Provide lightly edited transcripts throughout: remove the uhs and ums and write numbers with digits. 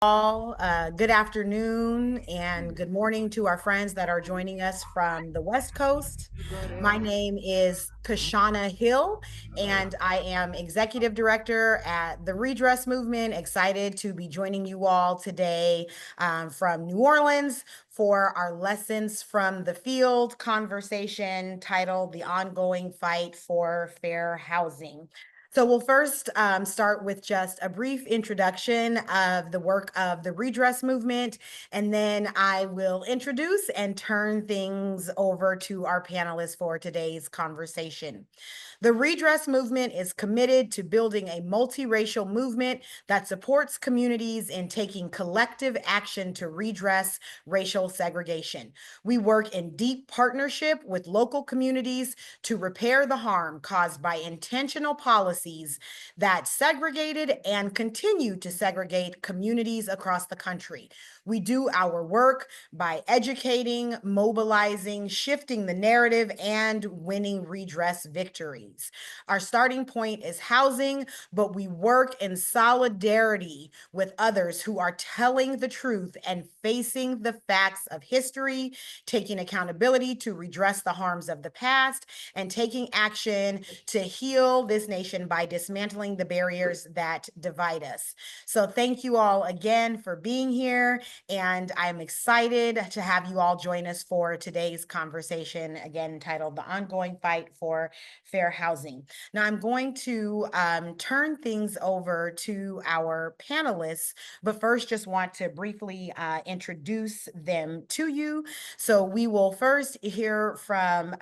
All. Good afternoon and good morning to our friends that are joining us from the West Coast. My name is Kashana Hill, and I am Executive Director at the Redress Movement. Excited to be joining you all today from New Orleans for our Lessons from the Field conversation titled The Ongoing Fight for Fair Housing. So we'll first start with just a brief introduction of the work of the Redress Movement, and then I will introduce and turn things over to our panelists for today's conversation. The Redress Movement is committed to building a multiracial movement that supports communities in taking collective action to redress racial segregation. We work in deep partnership with local communities to repair the harm caused by intentional policies that segregated and continue to segregate communities across the country. We do our work by educating, mobilizing, shifting the narrative, and winning redress victories. Our starting point is housing, but we work in solidarity with others who are telling the truth and facing the facts of history, taking accountability to redress the harms of the past, and taking action to heal this nation by dismantling the barriers that divide us. So thank you all again for being here, and I'm excited to have you all join us for today's conversation, again titled The Ongoing Fight for Fair Housing. Now I'm going to turn things over to our panelists, but first just want to briefly introduce them to you. So we will first hear from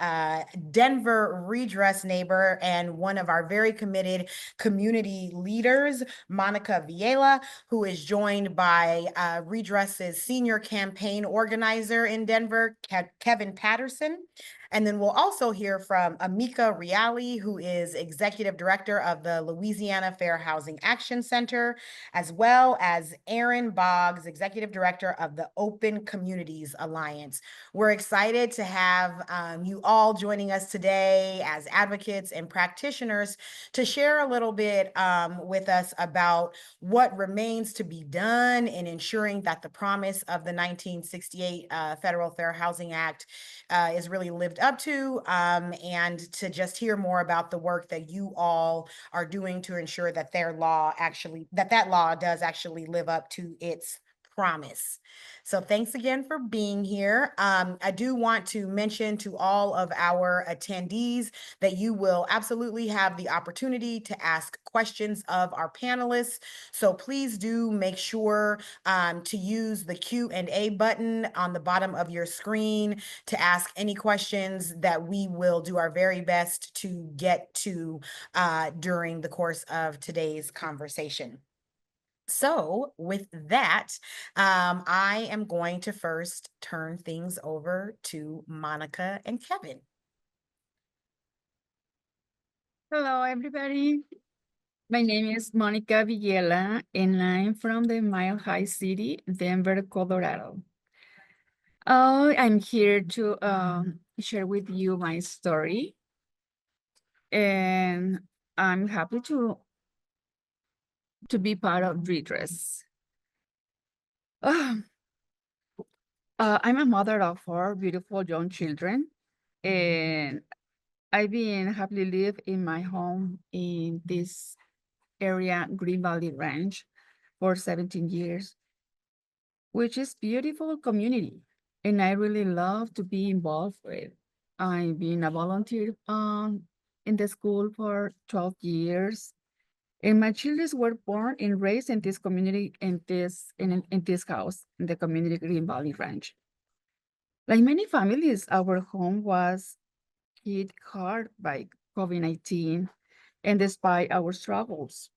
Denver Redress neighbor and one of our very committed community leaders, Monica Villela, who is joined by Redress's senior campaign organizer in Denver, Kevin Patterson. And then we'll also hear from Amika Reali, who is executive director of the Louisiana Fair Housing Action Center, as well as Aaron Boggs, executive director of the Open Communities Alliance. We're excited to have you all joining us today as advocates and practitioners to share a little bit with us about what remains to be done in ensuring that the promise of the 1968 Federal Fair Housing Act is really lived up to, and to just hear more about the work that you all are doing to ensure that that law does actually live up to its promise. So thanks again for being here. I do want to mention to all of our attendees that you will absolutely have the opportunity to ask questions of our panelists. So please do make sure to use the Q&A button on the bottom of your screen to ask any questions that we will do our very best to get to during the course of today's conversation. So with that, I am going to first turn things over to Monica and Kevin. Hello, everybody. My name is Monica Villela, and I'm from the Mile High City, Denver, Colorado. I'm here to share with you my story, and I'm happy to be part of Redress. I'm a mother of 4 beautiful young children, and I've been happily live in my home in this area, Green Valley Ranch, for 17 years, which is beautiful community. And I really love to be involved with. I've been a volunteer in the school for 12 years. And my children were born and raised in this community, in this house, in the community Green Valley Ranch. Like many families, our home was hit hard by COVID-19, and despite our struggles,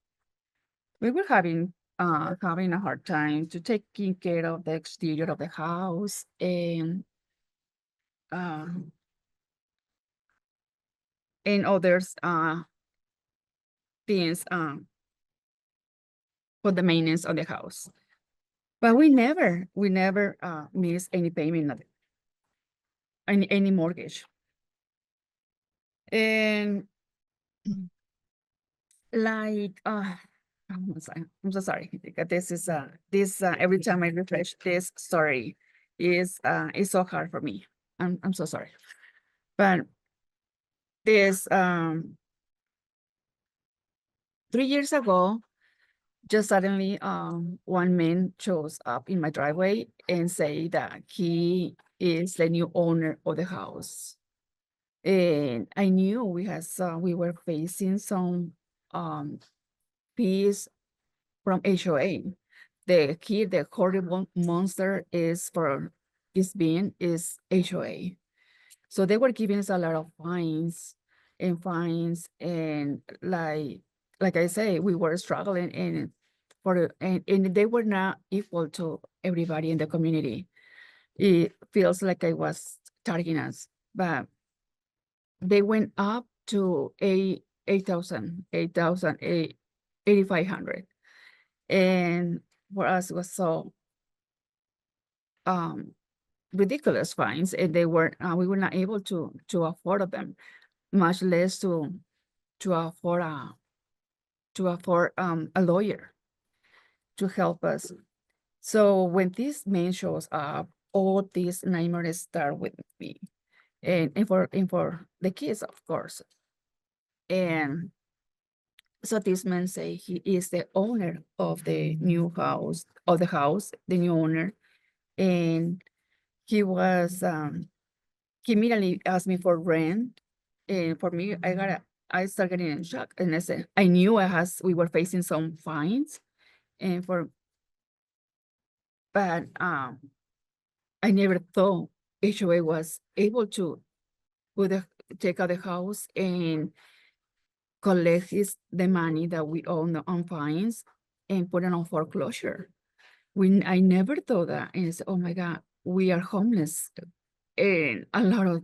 we were having a hard time to taking care of the exterior of the house uh, and others things for the maintenance of the house. But we never missed any payment of any mortgage. And like I'm so sorry. Because this every time I refresh this story is so hard for me. I'm so sorry. But this 3 years ago, just suddenly one man shows up in my driveway and say that he is the new owner of the house. And I knew we were facing some fees from HOA. The key, the horrible monster is HOA. So they were giving us a lot of fines, and like I say, we were struggling and they were not equal to everybody in the community. It feels like I was targeting us, but they went up to 8,500. And for us, it was so um, ridiculous fines, and we were not able to afford them, much less to afford a lawyer to help us. So when this man shows up, all these nightmares start with me, and for the kids, of course. And so this man say he is the owner of the house, the new owner, and he was he immediately asked me for rent. And for me, I started getting in shock. And I said, I knew we were facing some fines. And but I never thought HOA was able to take out the house and collect the money that we own on fines and put it on foreclosure. I never thought that. And I said, oh my God, we are homeless. And all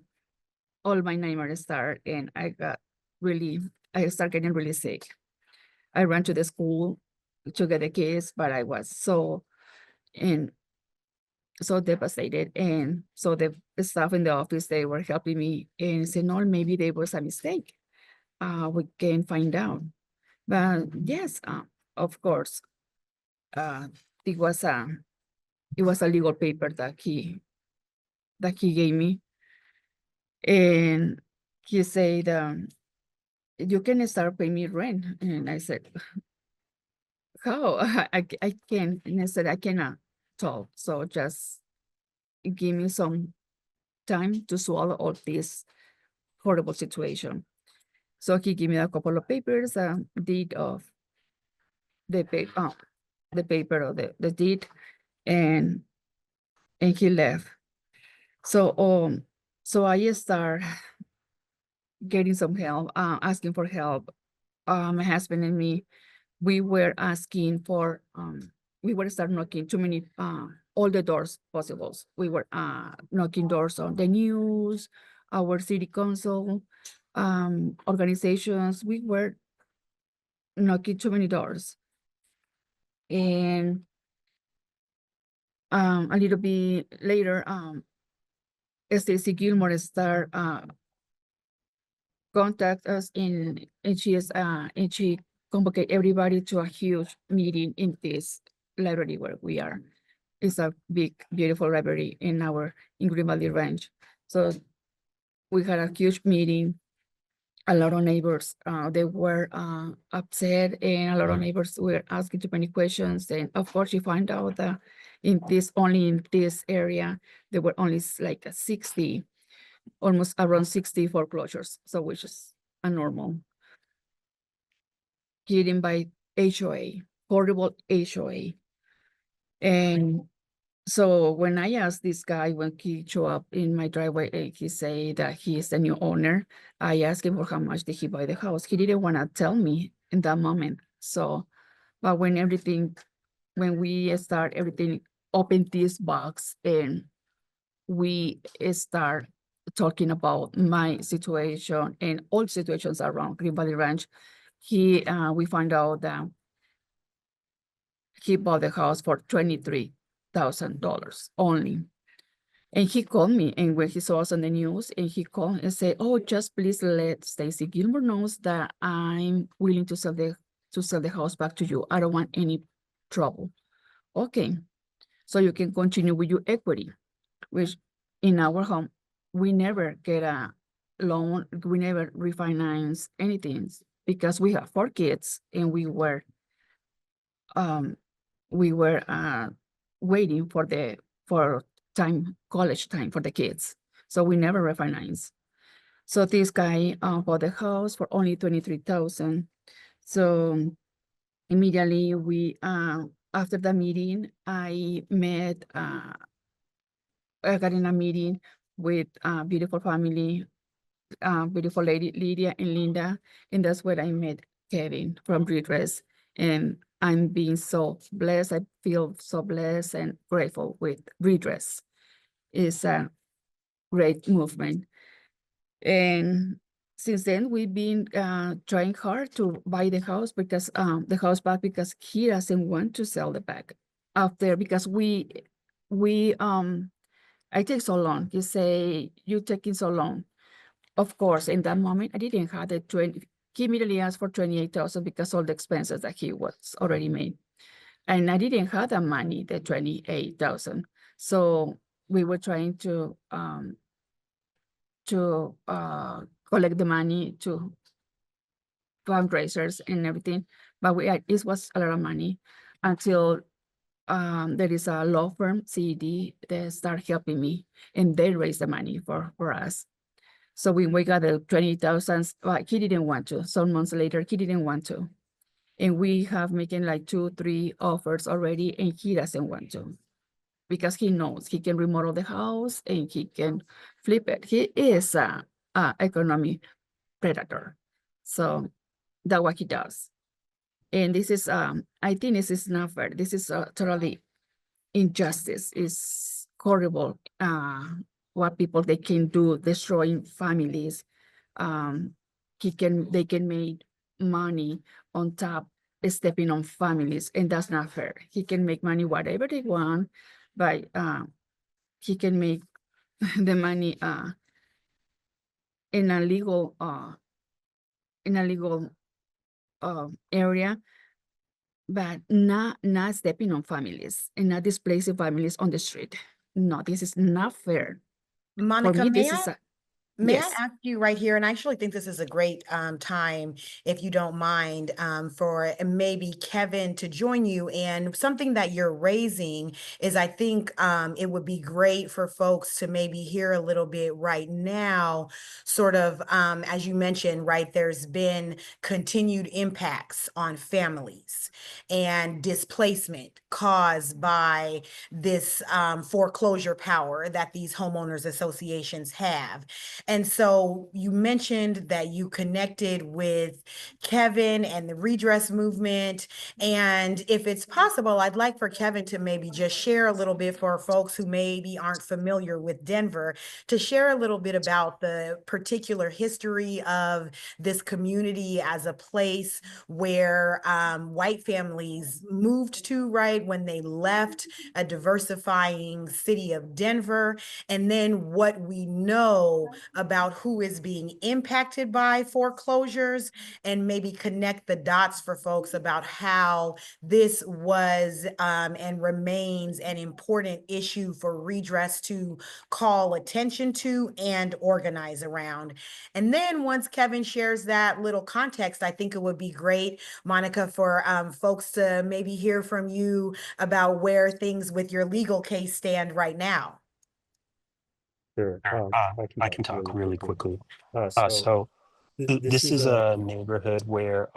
my nightmares start, and I start getting really sick. I ran to the school to get the kids, but I was and so devastated. And so the staff in the office, they were helping me and said, no, maybe there was a mistake. We can find out. But yes, of course, uh, it was a legal paper that he gave me, and he said, you can start paying me rent. And I said, how? I can't. And I said, I cannot talk. So just give me some time to swallow all this horrible situation. So he gave me a couple of papers, deed of the paper, the paper of the deed, and he left. So so I start getting some help, asking for help. My husband and me, we were asking for we were start knocking too many all the doors possible. We were knocking doors on the news, our city council, organizations. We were knocking too many doors. And a little bit later, Stacy Gilmore start contact us and she convocate everybody to a huge meeting in this library where we are. It's a big, beautiful library in Green Valley Ranch. So we had a huge meeting. A lot of neighbors, they were upset, and a lot of neighbors were asking too many questions. And of course, you find out that only in this area, there were only like 60, almost around 60 foreclosures. So which is a normal, getting by HOA, horrible HOA. And so when I asked this guy, when he showed up in my driveway, and he said that he is the new owner, I asked him for how much did he buy the house. He didn't want to tell me in that moment. So, but when we start everything, open this box and we start talking about my situation and all situations around Green Valley Ranch, we found out that he bought the house for $23,000 only. And he called me, and when he saw us on the news, and he called and said, oh, just please let Stacy Gilmore knows that I'm willing to sell the to sell the house back to you. I don't want any trouble. Okay, so you can continue with your equity, which in our home, we never get a loan, we never refinance anything because we have 4 kids and um, we were waiting for college time for the kids. So we never refinance. So this guy bought the house for only 23,000. So immediately after the meeting, I got in a meeting with a beautiful family, beautiful lady, Lydia and Linda. And that's where I met Kevin from Redress. And I'm being so blessed. I feel so blessed and grateful with Redress. It's a great movement. And since then, we've been trying hard to buy the house back because he doesn't want to sell the back after because we I take so long. He say, you taking so long. Of course, in that moment, I didn't have the 20, he immediately asked for 28,000 because all the expenses that he was already made. And I didn't have the money, the 28,000. So we were trying to collect the money to fundraisers and everything, but it was a lot of money until there is a law firm, CED, they start helping me and they raise the money for us. So we got the 20,000, but he didn't want to. Some months later, he didn't want to. And we have making like 2-3 offers already and he doesn't want to because he knows he can remodel the house and he can flip it. He is a economy predator. So that's what he does. And this is, I think this is not fair. This is totally injustice. It's horrible what people they can do, destroying families. They can make money on top, stepping on families, and that's not fair. He can make money whatever they want, but he can make the money in a legal area, but not stepping on families and not displacing families on the street. No, this is not fair. For Monica, me, this is a may I yes. ask you right here, and I actually think this is a great time, if you don't mind, for maybe Kevin to join you. And something that you're raising is, I think it would be great for folks to maybe hear a little bit right now, sort of, as you mentioned, right, there's been continued impacts on families and displacement caused by this foreclosure power that these homeowners associations have. And so you mentioned that you connected with Kevin and the redress movement. And if it's possible, I'd like for Kevin to maybe just share a little bit for folks who maybe aren't familiar with Denver, to share a little bit about the particular history of this community as a place where white families moved to, right, when they left a diversifying city of Denver, and then what we know about who is being impacted by foreclosures, and maybe connect the dots for folks about how this was and remains an important issue for redress to call attention to and organize around. And then once Kevin shares that little context, I think it would be great, Monica, for folks to maybe hear from you about where things with your legal case stand right now. Sure. Sure. I can I talk can talk really really quickly. quickly. So So this this is is a a neighborhood where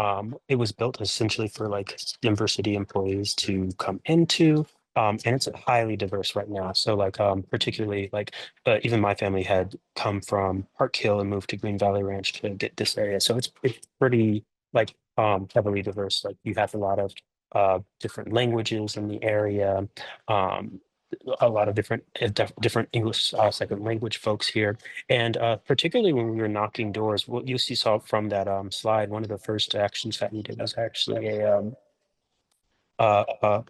it was built essentially for like Denver City employees to come into. And it's highly diverse right now. So like particularly like even my family had come from Park Hill and moved to Green Valley Ranch to get this area. So it's pretty like heavily diverse. Like you have a lot of different languages in the area. Um, a lot of different English second language folks here. And particularly when we were knocking doors, what you see saw from that slide, one of the first actions that we did was actually uh, uh,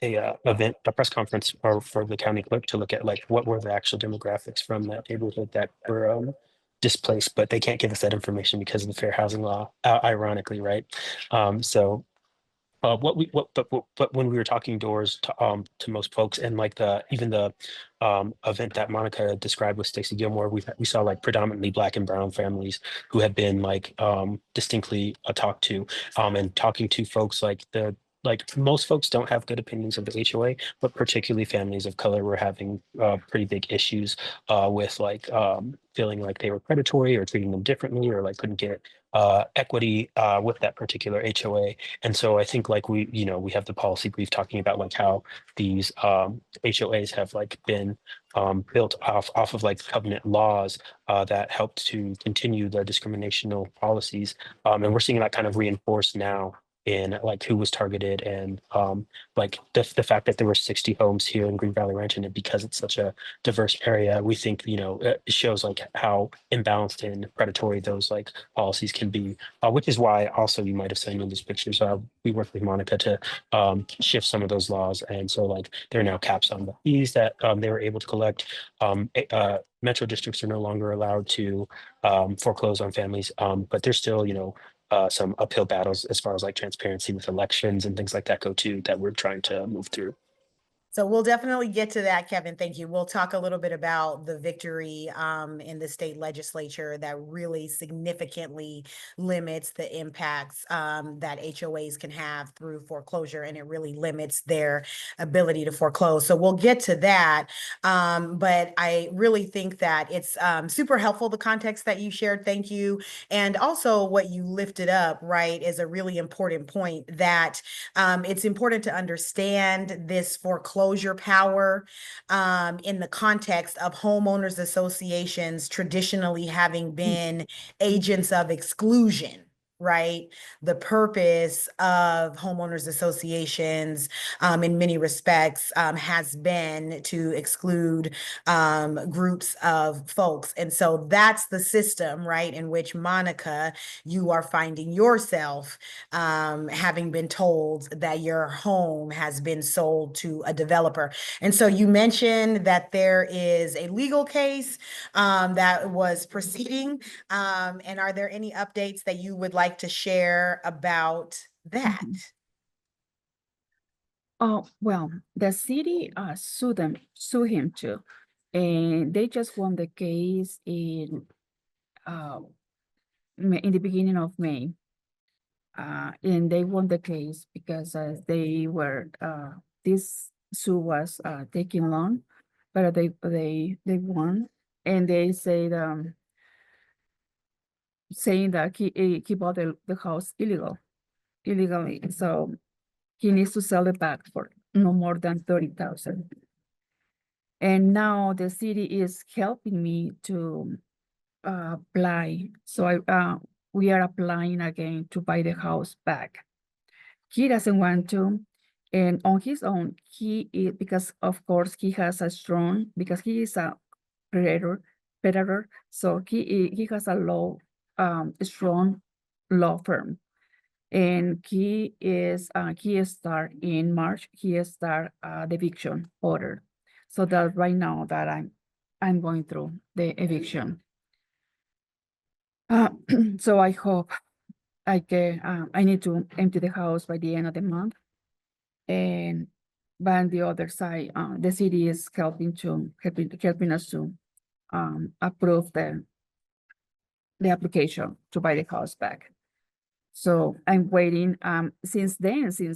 a press conference for the county clerk to look at like what were the actual demographics from that neighborhood that were displaced, but they can't give us that information because of the fair housing law, ironically, right? So but when we were talking doors to most folks, and like the event that Monica described with Stacey Gilmore, we saw like predominantly Black and Brown families who had been like distinctly talked to, and talking to folks like most folks don't have good opinions of the HOA, but particularly families of color were having pretty big issues with like feeling like they were predatory or treating them differently, or like couldn't get equity with that particular HOA. And so I think like we have the policy brief talking about like how these HOAs have like been built off of like covenant laws that helped to continue the discriminational policies. And we're seeing that kind of reinforced now in like who was targeted, and like the fact that there were 60 homes here in Green Valley Ranch, and because it's such a diverse area, we think, it shows like how imbalanced and predatory those like policies can be, which is why also you might have seen in these pictures, we worked with Monica to shift some of those laws. And so like there are now caps on the fees that they were able to collect. Metro districts are no longer allowed to foreclose on families, but there's still, some uphill battles as far as like transparency with elections and things like that go too, that we're trying to move through. So we'll definitely get to that, Kevin. Thank you. We'll talk a little bit about the victory in the state legislature that really significantly limits the impacts that HOAs can have through foreclosure, and it really limits their ability to foreclose. So we'll get to that. But I really think that it's super helpful, the context that you shared. Thank you. And also what you lifted up, right, is a really important point, that it's important to understand this foreclosure power in the context of homeowners associations traditionally having been agents of exclusion. Right. The purpose of homeowners associations in many respects has been to exclude groups of folks. And so that's the system, right, in which, Monica, you are finding yourself having been told that your home has been sold to a developer. And so you mentioned that there is a legal case that was proceeding. And are there any updates that you would like to share about that? Oh, well, the city sued him too. And they just won the case in the beginning of May. And they won the case because they were this suit was taking long, but they won, and they said saying that he bought the house illegally, so he needs to sell it back for no more than 30,000. And now the city is helping me to apply. So we are applying again to buy the house back. He doesn't want to, and on his own, because of course he has a strong, because he is a predator, so he has a strong law firm. And he start in March, he start the eviction order. So that right now that I'm going through the eviction. So I hope I need to empty the house by the end of the month. And but on the other side, the city is helping us to approve the application to buy the house back. So I'm waiting. Since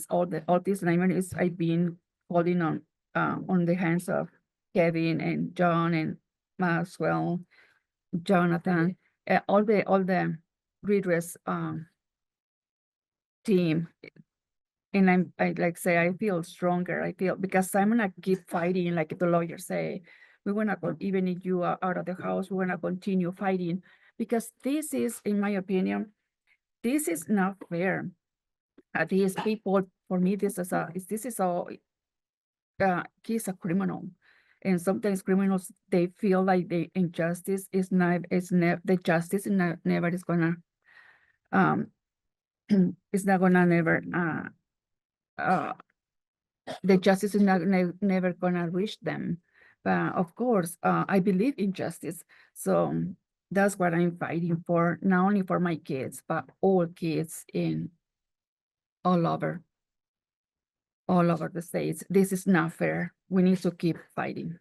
all this nightmare is, I've been holding on the hands of Kevin and John and Maxwell, Jonathan, all the redress team. And I like say, I feel stronger. I feel, because I'm gonna keep fighting, like the lawyers say, we wanna even if you are out of the house, we wanna continue fighting, because this is, in my opinion, this is not fair. These people, for me, this is he's a criminal, and sometimes criminals, they feel like the injustice is not, the justice is never is gonna it's not gonna never the justice is not never gonna reach them. But of course, I believe in justice. So That's what I'm fighting for, not only for my kids, but all kids in all over, all over the states. This is not fair. We need to keep fighting.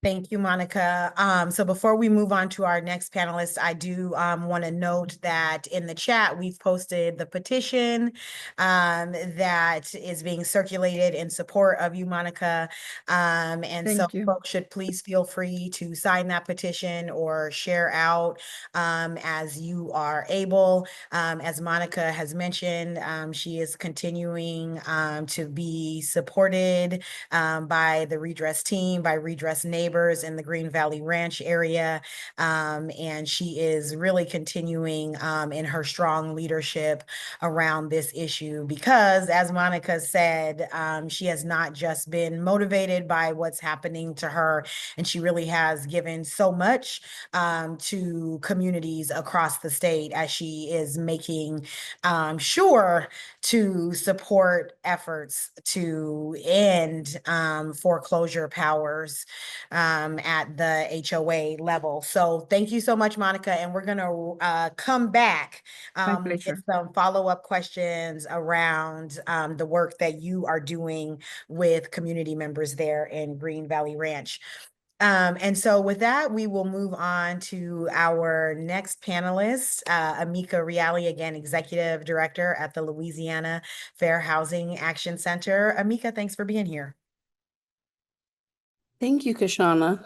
Thank you, Monica. So before we move on to our next panelist, I do want to note that in the chat, we've posted the petition that is being circulated in support of you, Monica. And so Thank you. folks should please feel free to sign that petition or share out as you are able. As Monica has mentioned, she is continuing to be supported by the Redress team, by Redress neighbors in the Green Valley Ranch area. And she is really continuing in her strong leadership around this issue because, as Monica said, she has not just been motivated by what's happening to her, and she really has given so much to communities across the state as she is making sure to support efforts to end foreclosure powers at the HOA level. So thank you so much, Monica. And we're going to come back My with pleasure. some follow-up questions around the work that you are doing with community members there in Green Valley Ranch. And so with that, we will move on to our next panelist, Amika Reale, again, Executive Director at the Louisiana Fair Housing Action Center. Amika, thanks for being here. Thank you, Kashana.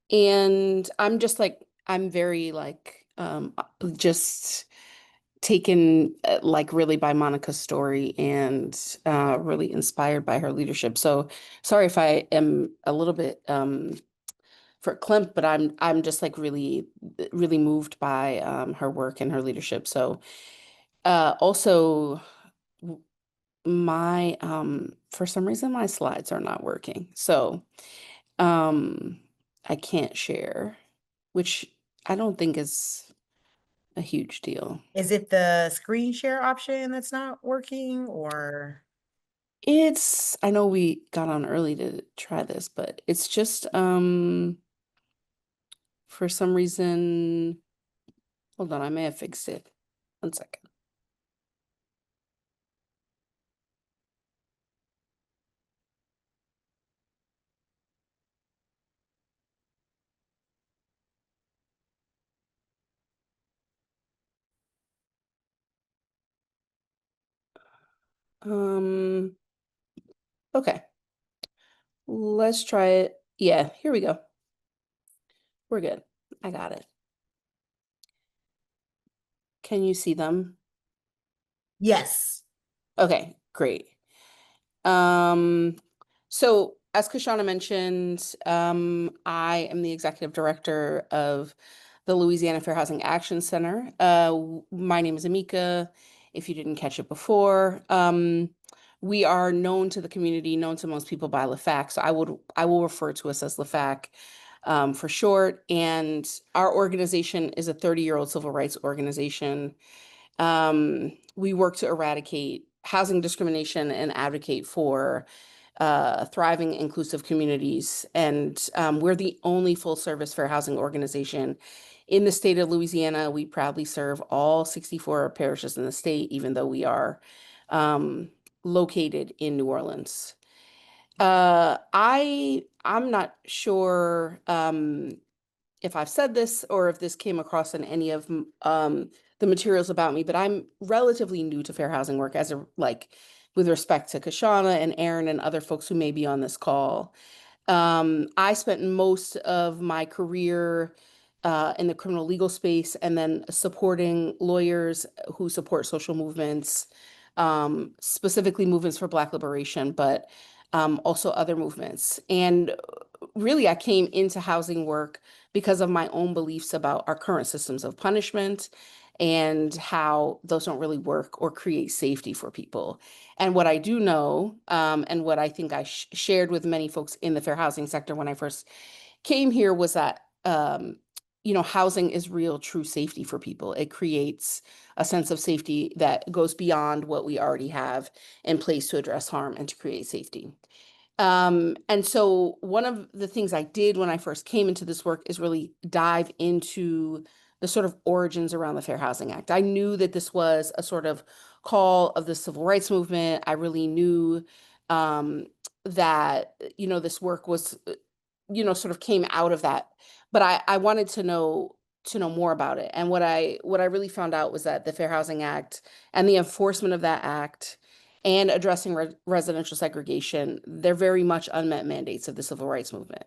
And I'm just like, I'm very like, just taken like really by Monica's story and really inspired by her leadership. So sorry if I am a little bit verklempt, but I'm just like really moved by her work and her leadership. So also my for some reason my slides are not working. So I can't share, which I don't think is a huge deal. Is it the screen share option that's not working, or? I know we got on early to try this, but it's just for some reason, hold on, I may have fixed it. 1 second. Okay. Let's try it. Yeah, here we go. We're good. I got it. Can you see them? Yes. Okay, great. So as Kashana mentioned, I am the executive director of the Louisiana Fair Housing Action Center. My name is Amika, if you didn't catch it before. We are known to the community, known to most people by LaFac. So I will refer to us as LaFac for short. And our organization is a 30-year-old civil rights organization. We work to eradicate housing discrimination and advocate for thriving, inclusive communities. And we're the only full-service fair housing organization in the state of Louisiana. We proudly serve all 64 parishes in the state, even though we are located in New Orleans. I'm not sure if I've said this or if this came across in any of the materials about me, but I'm relatively new to fair housing work with respect to Kashana and Aaron and other folks who may be on this call. I spent most of my career in the criminal legal space and then supporting lawyers who support social movements, specifically movements for Black liberation, but also other movements. And really, I came into housing work because of my own beliefs about our current systems of punishment and how those don't really work or create safety for people. And what I do know, and what I think I shared with many folks in the fair housing sector when I first came here, was that housing is real, true safety for people. It creates a sense of safety that goes beyond what we already have in place to address harm and to create safety. And so one of the things I did when I first came into this work is really dive into the sort of origins around the Fair Housing Act. I knew that this was a sort of call of the civil rights movement. I really knew um, that, this work was, sort of came out of that. But I wanted to know more about it. And what I really found out was that the Fair Housing Act and the enforcement of that act and addressing residential segregation, they're very much unmet mandates of the civil rights movement.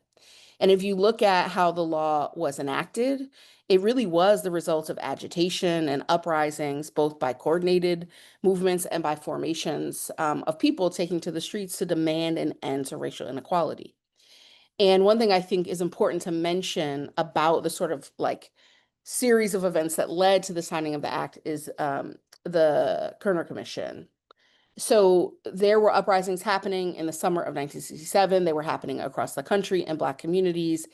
And if you look at how the law was enacted, it really was the result of agitation and uprisings, both by coordinated movements and by formations of people taking to the streets to demand an end to racial inequality. And one thing I think is important to mention about the sort of like series of events that led to the signing of the act is the Kerner Commission. So there were uprisings happening in the summer of 1967. They were happening across the country in Black communities.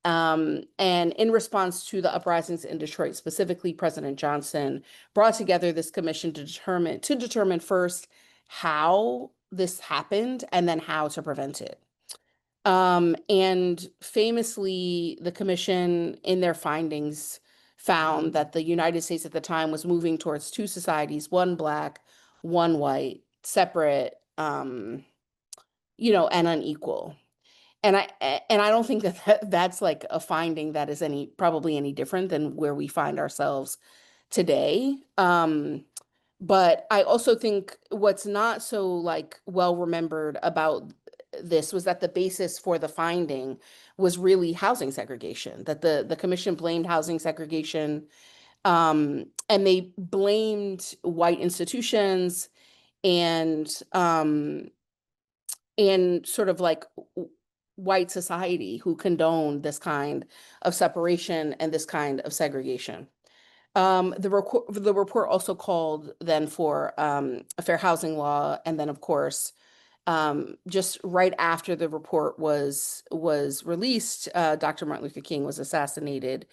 And in response to the uprisings in Detroit, specifically, President Johnson brought together this commission to determine first how this happened and then how to prevent it. And famously, the commission in their findings found that the United States at the time was moving towards two societies, one Black, one white, separate, and unequal. And I don't think that's like a finding that is probably any different than where we find ourselves today. But I also think what's not so like well remembered about this was that the basis for the finding was really housing segregation, that the commission blamed housing segregation, and they blamed white institutions and sort of like white society who condoned this kind of separation and this kind of segregation. The report also called then for a fair housing law, and then of course, just right after the report was released, Dr. Martin Luther King was assassinated,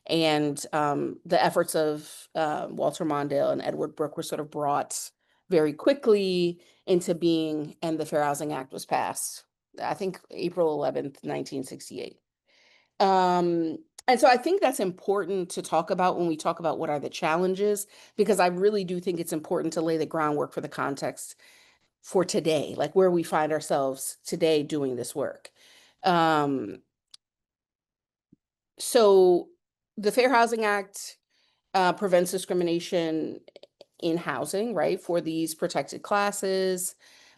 and the efforts of Walter Mondale and Edward Brooke were sort of brought very quickly into being, and the Fair Housing Act was passed, I think April 11th, 1968. And so I think that's important to talk about when we talk about what are the challenges, because I really do think it's important to lay the groundwork for the context for today, like where we find ourselves today doing this work. So the Fair Housing Act prevents discrimination in housing, right, for these protected classes.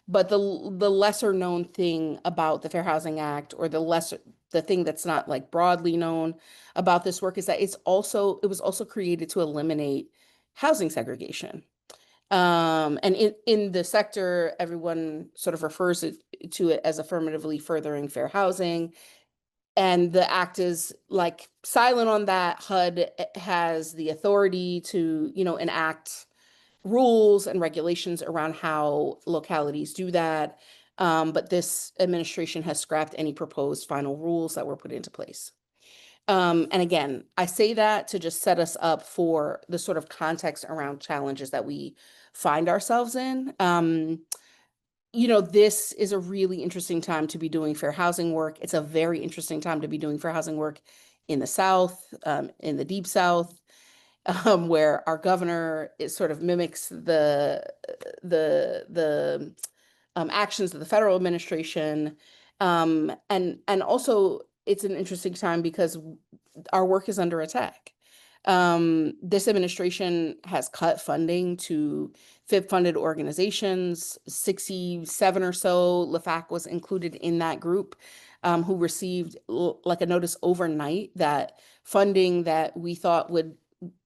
But the lesser known thing about the Fair Housing Act, or the thing that's not like broadly known about this work, is that it was also created to eliminate housing segregation. And in the sector, everyone sort of refers to it as affirmatively furthering fair housing. And the act is like silent on that. HUD has the authority to, enact rules and regulations around how localities do that. But this administration has scrapped any proposed final rules that were put into place. And again, I say that to just set us up for the sort of context around challenges that we find ourselves in. This is a really interesting time to be doing fair housing work. It's a very interesting time to be doing fair housing work in the South, in the Deep South, where our governor sort of mimics the actions of the federal administration, and also it's an interesting time because our work is under attack. This administration has cut funding to FIP-funded organizations, 67 or so. LAFAC was included in that group, who received like a notice overnight that funding that we thought would,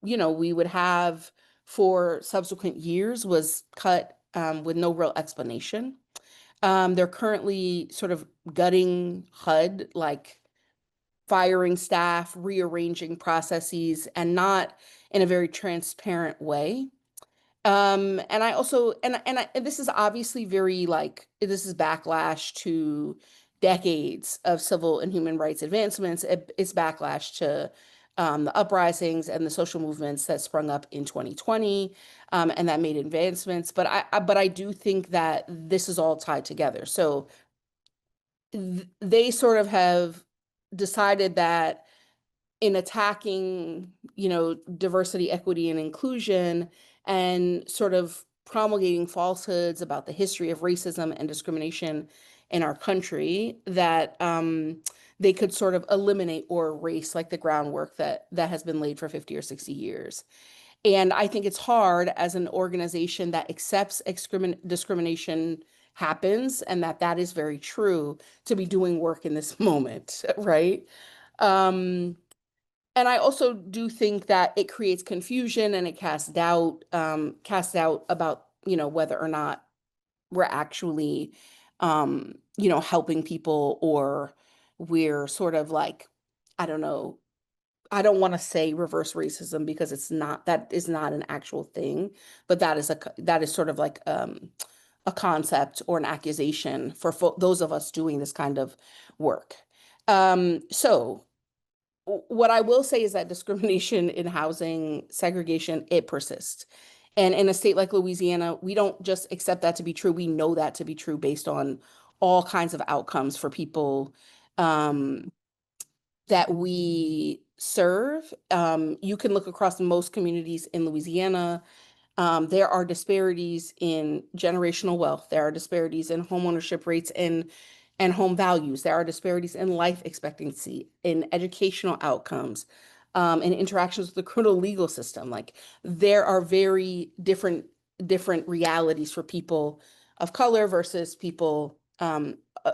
we would have for subsequent years was cut with no real explanation. They're currently sort of gutting HUD, like firing staff, rearranging processes, and not in a very transparent way. And I also, and this is obviously very like, this is backlash to decades of civil and human rights advancements. It's backlash to the uprisings and the social movements that sprung up in 2020, and that made advancements. But I do think that this is all tied together. So they sort of have decided that in attacking, diversity, equity, and inclusion, and sort of promulgating falsehoods about the history of racism and discrimination in our country, that they could sort of eliminate or erase like the groundwork that has been laid for 50 or 60 years. And I think it's hard as an organization that accepts discrimination happens, and that is very true, to be doing work in this moment, right? And I also do think that it creates confusion and it casts doubt about, whether or not we're actually, helping people, or we're sort of like, I don't know, I don't want to say reverse racism, because that is not an actual thing, but that is sort of like a concept or an accusation for those of us doing this kind of work. So what I will say is that discrimination in housing, segregation, it persists. And in a state like Louisiana, we don't just accept that to be true. We know that to be true based on all kinds of outcomes for people that we serve. You can look across most communities in Louisiana. There are disparities in generational wealth. There are disparities in homeownership rates and home values. There are disparities in life expectancy, in educational outcomes, in interactions with the criminal legal system. Like, there are very different realities for people of color versus people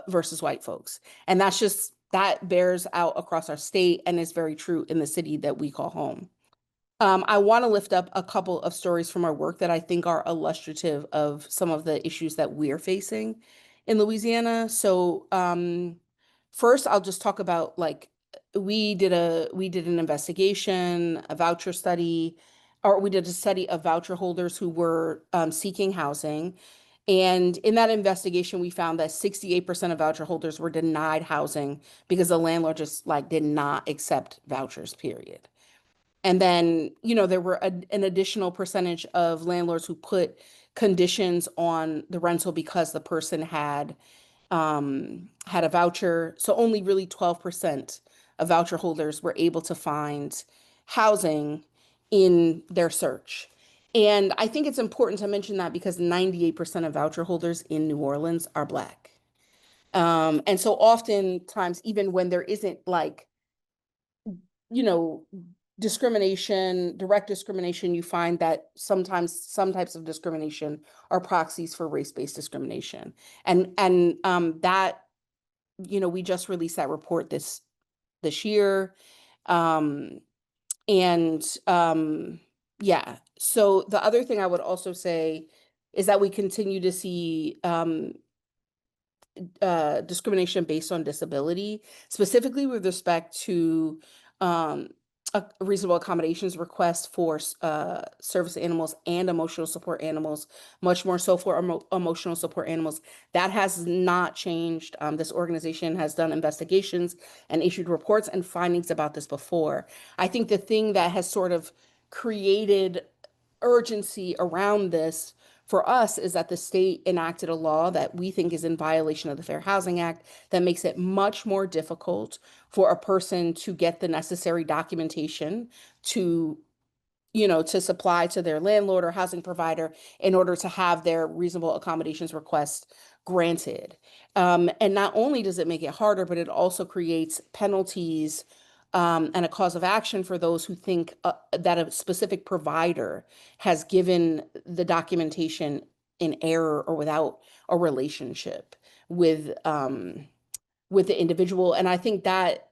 versus white folks. And that bears out across our state and is very true in the city that we call home. I want to lift up a couple of stories from our work that I think are illustrative of some of the issues that we're facing in Louisiana. So first, I'll just talk about, like, we did an investigation, a voucher study, or we did a study of voucher holders who were seeking housing. And in that investigation, we found that 68% of voucher holders were denied housing because the landlord just like did not accept vouchers, period. And then, there were an additional percentage of landlords who put conditions on the rental because the person had a voucher. So only really 12% of voucher holders were able to find housing in their search. And I think it's important to mention that because 98% of voucher holders in New Orleans are Black. And so oftentimes, even when there isn't like, you know, direct discrimination, you find that sometimes some types of discrimination are proxies for race-based discrimination. And that, we just released that report this year. Yeah. So the other thing I would also say is that we continue to see discrimination based on disability, specifically with respect to a reasonable accommodations request for service animals and emotional support animals, much more so for emotional support animals. That has not changed. This organization has done investigations and issued reports and findings about this before. I think the thing that has sort of created urgency around this for us is that the state enacted a law that we think is in violation of the Fair Housing Act that makes it much more difficult for a person to get the necessary documentation to supply to their landlord or housing provider in order to have their reasonable accommodations request granted. And not only does it make it harder, but it also creates penalties and a cause of action for those who think that a specific provider has given the documentation in error or without a relationship with the individual. And I think that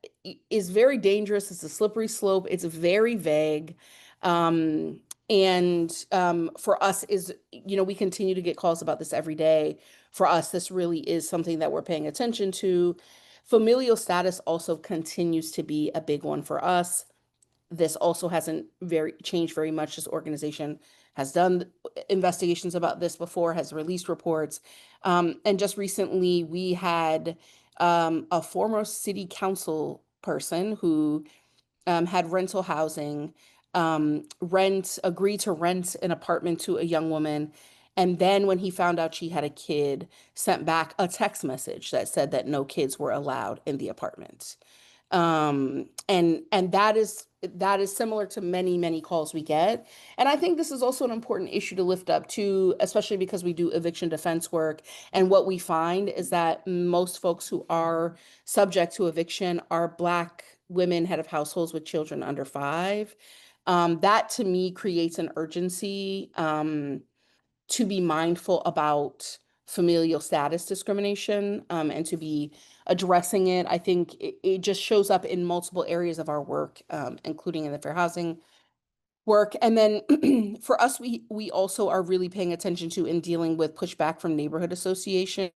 is very dangerous. It's a slippery slope. It's very vague. For us is, we continue to get calls about this every day. For us, this really is something that we're paying attention to. Familial status also continues to be a big one for us. This also hasn't changed very much. This organization has done investigations about this before, has released reports. And just recently, we had a former city council person who had rental housing, agreed to rent an apartment to a young woman. And then when he found out she had a kid, sent back a text message that said that no kids were allowed in the apartment. And that is similar to many calls we get. And I think this is also an important issue to lift up too, especially because we do eviction defense work. And what we find is that most folks who are subject to eviction are Black women, head of households with children under 5. That to me creates an urgency to be mindful about familial status discrimination, and to be addressing it. I think it just shows up in multiple areas of our work, including in the fair housing work. And then for us, we also are really paying attention to in dealing with pushback from neighborhood association.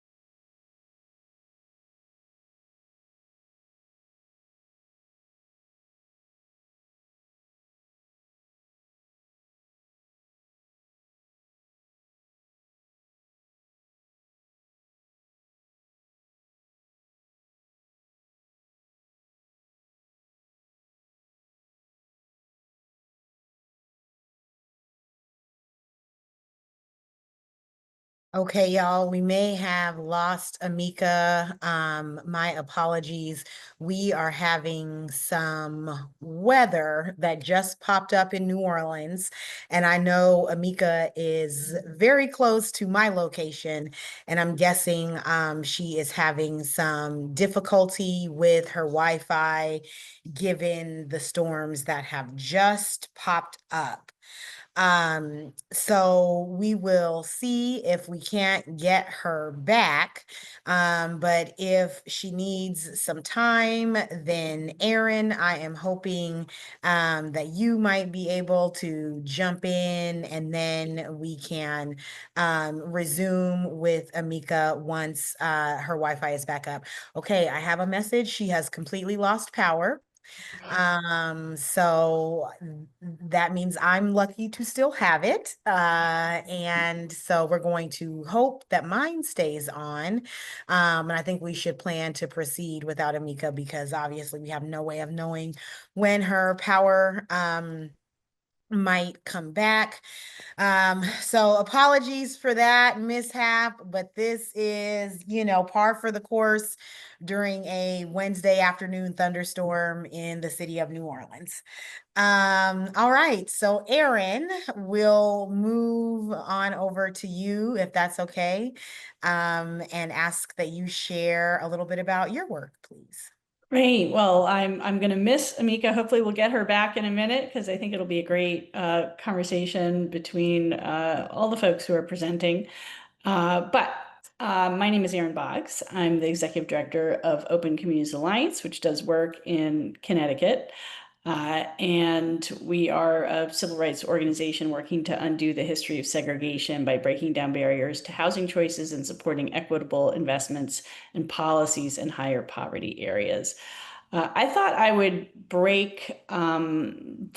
Okay, y'all, we may have lost Amika. My apologies. We are having some weather that just popped up in New Orleans, and I know Amika is very close to my location, and I'm guessing she is having some difficulty with her Wi-Fi given the storms that have just popped up. So we will see if we can't get her back. But if she needs some time, then Aaron, I am hoping that you might be able to jump in, and then we can resume with Amika once her Wi-Fi is back up. Okay, I have a message. She has completely lost power. So that means I'm lucky to still have it. And so we're going to hope that mine stays on. And I think we should plan to proceed without Amika, because obviously we have no way of knowing when her power might come back. So apologies for that mishap, but this is, par for the course during a Wednesday afternoon thunderstorm in the city of New Orleans. All right, so Aaron, we'll move on over to you if that's okay, and ask that you share a little bit about your work, please. Great. Well, I'm going to miss Amika. Hopefully, we'll get her back in a minute, because I think it'll be a great conversation between all the folks who are presenting. But my name is Erin Boggs. I'm the executive director of Open Communities Alliance, which does work in Connecticut. And we are a civil rights organization working to undo the history of segregation by breaking down barriers to housing choices and supporting equitable investments and policies in higher poverty areas. I thought I would break down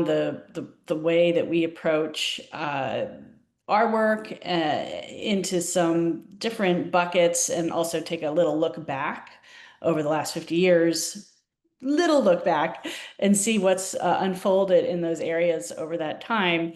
the way that we approach our work into some different buckets, and also take a little look back over the last 50 years. Little look back and see what's unfolded in those areas over that time.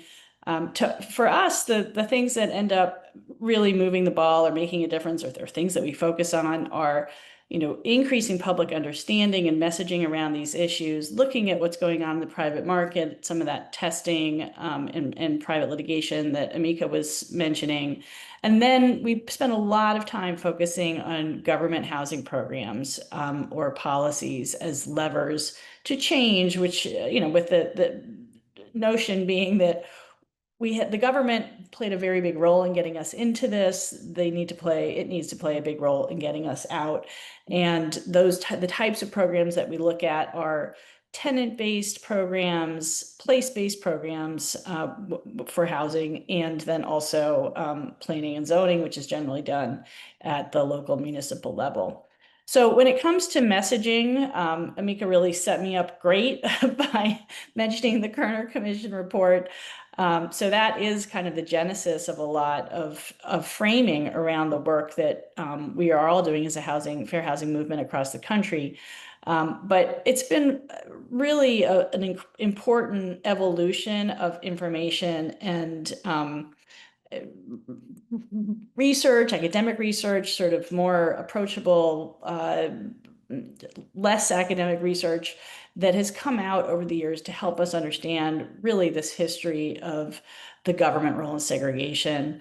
For us, the things that end up really moving the ball or making a difference, or things that we focus on, are increasing public understanding and messaging around these issues, looking at what's going on in the private market, some of that testing and private litigation that Amika was mentioning. And then we spent a lot of time focusing on government housing programs or policies as levers to change, which, with the notion being that the government played a very big role in getting us into this. It needs to play a big role in getting us out. And the types of programs that we look at are tenant-based programs, place-based programs for housing, and then also planning and zoning, which is generally done at the local municipal level. So when it comes to messaging, Amika really set me up great by mentioning the Kerner Commission report. So that is kind of the genesis of a lot of framing around the work that we are all doing as a fair housing movement across the country. But it's been really an important evolution of information and research, academic research, sort of more approachable, less academic research that has come out over the years to help us understand really this history of the government role in segregation.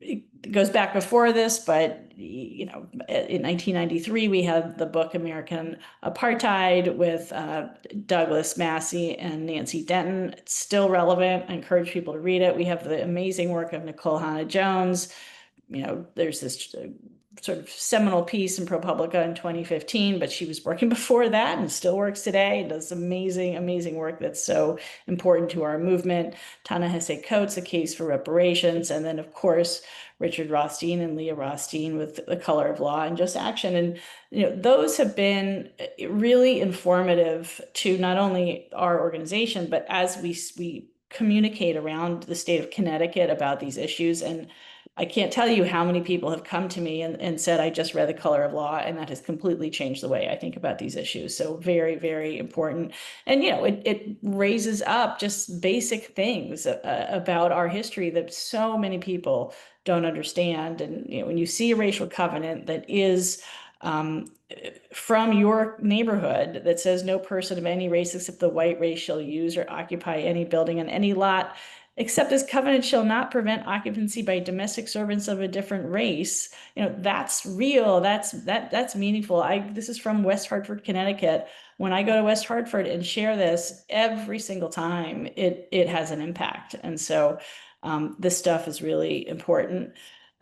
It goes back before this, but in 1993 we had the book American Apartheid with Douglas Massey and Nancy Denton. It's still relevant. I encourage people to read it. We have the amazing work of Nicole Hannah-Jones. There's this sort of seminal piece in ProPublica in 2015, but she was working before that and still works today and does amazing, amazing work that's so important to our movement. Ta-Nehisi Coates, A Case for Reparations, and then, of course, Richard Rothstein and Leah Rothstein with The Color of Law and Just Action. And those have been really informative to not only our organization, but as we communicate around the state of Connecticut about these issues. And I can't tell you how many people have come to me and said, I just read The Color of Law, and that has completely changed the way I think about these issues. So very, very important. And, it raises up just basic things about our history that so many people don't understand. And, when you see a racial covenant that is from your neighborhood that says no person of any race except the white race shall use or occupy any building on any lot, except this covenant shall not prevent occupancy by domestic servants of a different race. That's real. That's meaningful. This is from West Hartford, Connecticut. When I go to West Hartford and share this every single time, it has an impact. And so this stuff is really important.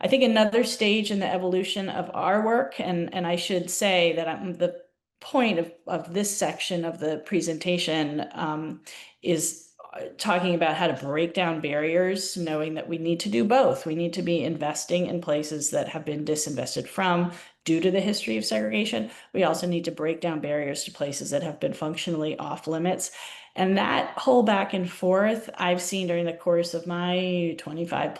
I think another stage in the evolution of our work, and I should say that the point of this section of the presentation is talking about how to break down barriers, knowing that we need to do both. We need to be investing in places that have been disinvested from due to the history of segregation. We also need to break down barriers to places that have been functionally off limits. And that whole back and forth I've seen during the course of my 25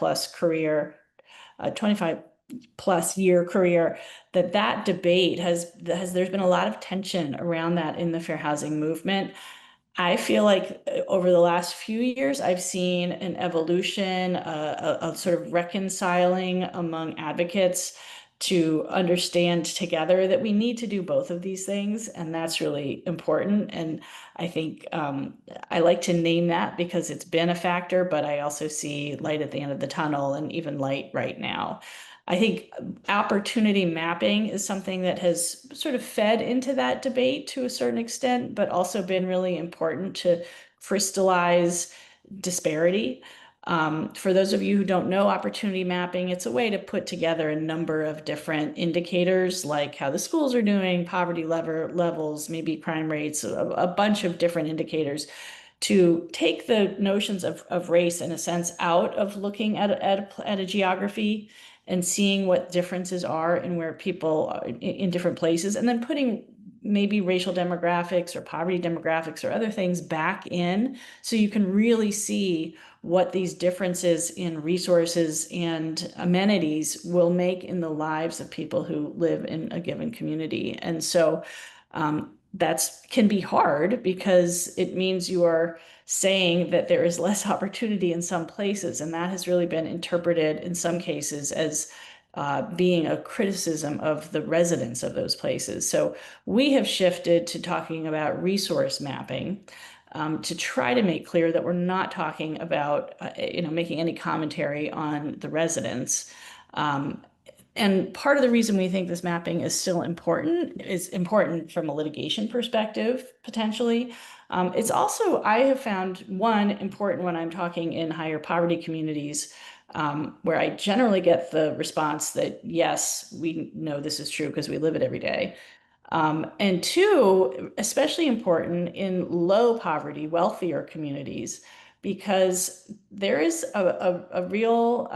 plus year career, that debate there's been a lot of tension around that in the fair housing movement. I feel like over the last few years, I've seen an evolution of sort of reconciling among advocates to understand together that we need to do both of these things. And that's really important. And I think I like to name that because it's been a factor, but I also see light at the end of the tunnel and even light right now. I think opportunity mapping is something that has sort of fed into that debate to a certain extent, but also been really important to crystallize disparity. For those of you who don't know opportunity mapping, it's a way to put together a number of different indicators like how the schools are doing, poverty levels, maybe crime rates, a bunch of different indicators to take the notions of race in a sense out of looking at a geography and seeing what differences are and where people are in different places, and then putting maybe racial demographics or poverty demographics or other things back in so you can really see what these differences in resources and amenities will make in the lives of people who live in a given community. And so that can be hard because it means you are saying that there is less opportunity in some places. And that has really been interpreted in some cases as being a criticism of the residents of those places. So we have shifted to talking about resource mapping to try to make clear that we're not talking about making any commentary on the residents. And part of the reason we think this mapping is still important is important from a litigation perspective, potentially. It's also, I have found, one, important when I'm talking in higher poverty communities, where I generally get the response that, yes, we know this is true because we live it every day. And two, especially important in low poverty, wealthier communities, because there is a real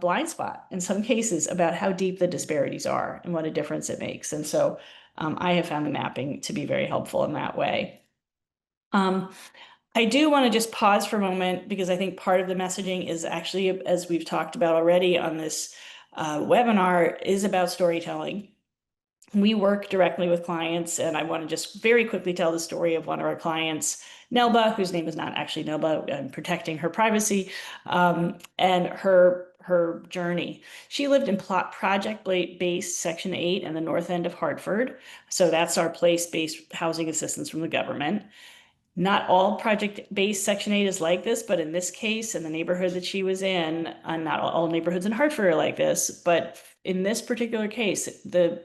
blind spot in some cases about how deep the disparities are and what a difference it makes. And so I have found the mapping to be very helpful in that way. I do want to just pause for a moment because I think part of the messaging is actually, as we've talked about already on this webinar, is about storytelling. We work directly with clients, and I want to just very quickly tell the story of one of our clients, Nelba, whose name is not actually Nelba. I'm protecting her privacy, and her journey. She lived in project-based Section 8 in the north end of Hartford. So that's our place-based housing assistance from the government. Not all project-based Section 8 is like this, but in this case, in the neighborhood that she was in, not all neighborhoods in Hartford are like this, but in this particular case, the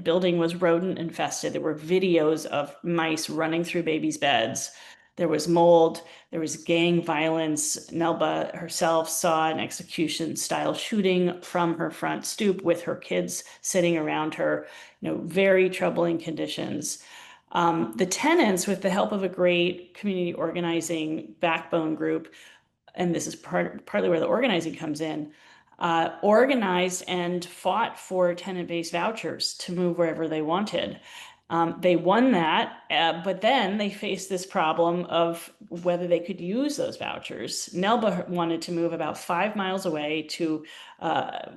building was rodent infested. There were videos of mice running through babies' beds. There was mold, there was gang violence. Nelba herself saw an execution style shooting from her front stoop with her kids sitting around her, very troubling conditions. The tenants, with the help of a great community organizing backbone group, and this is partly where the organizing comes in, organized and fought for tenant-based vouchers to move wherever they wanted. They won that, but then they faced this problem of whether they could use those vouchers. Nelba wanted to move about 5 miles away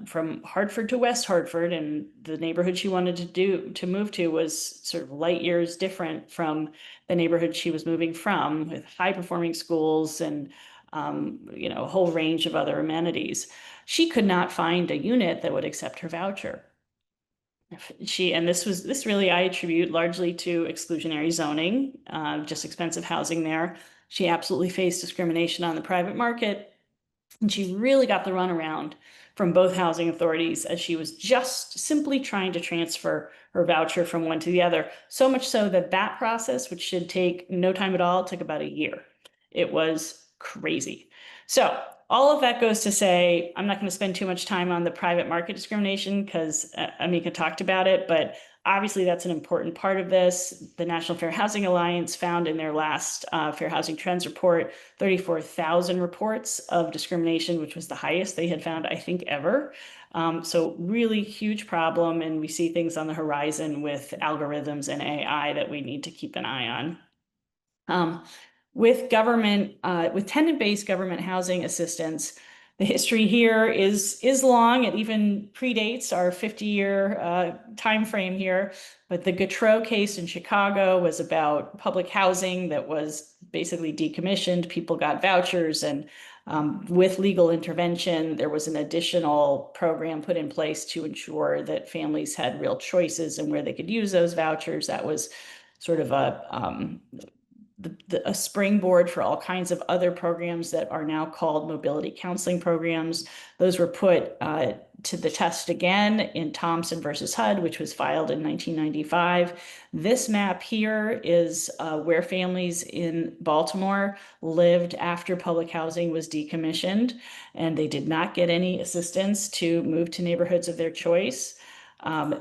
from Hartford to West Hartford, and the neighborhood she wanted to move to was sort of light years different from the neighborhood she was moving from, with high-performing schools and a whole range of other amenities. She could not find a unit that would accept her voucher. This really I attribute largely to exclusionary zoning, just expensive housing there. She absolutely faced discrimination on the private market, and she really got the runaround from both housing authorities as she was just simply trying to transfer her voucher from one to the other. So much so that that process, which should take no time at all, took about a year. It was crazy. So all of that goes to say, I'm not going to spend too much time on the private market discrimination because Amika talked about it, but obviously that's an important part of this. The National Fair Housing Alliance found in their last Fair Housing Trends report 34,000 reports of discrimination, which was the highest they had found, I think, ever. So really huge problem, and we see things on the horizon with algorithms and AI that we need to keep an eye on. With tenant-based government housing assistance, the history here is long. It even predates our 50-year time frame here. But the Gautreaux case in Chicago was about public housing that was basically decommissioned. People got vouchers, and with legal intervention, there was an additional program put in place to ensure that families had real choices and where they could use those vouchers. That was sort of a springboard for all kinds of other programs that are now called mobility counseling programs. Those were put to the test again in Thompson versus HUD, which was filed in 1995. This map here is where families in Baltimore lived after public housing was decommissioned, and they did not get any assistance to move to neighborhoods of their choice.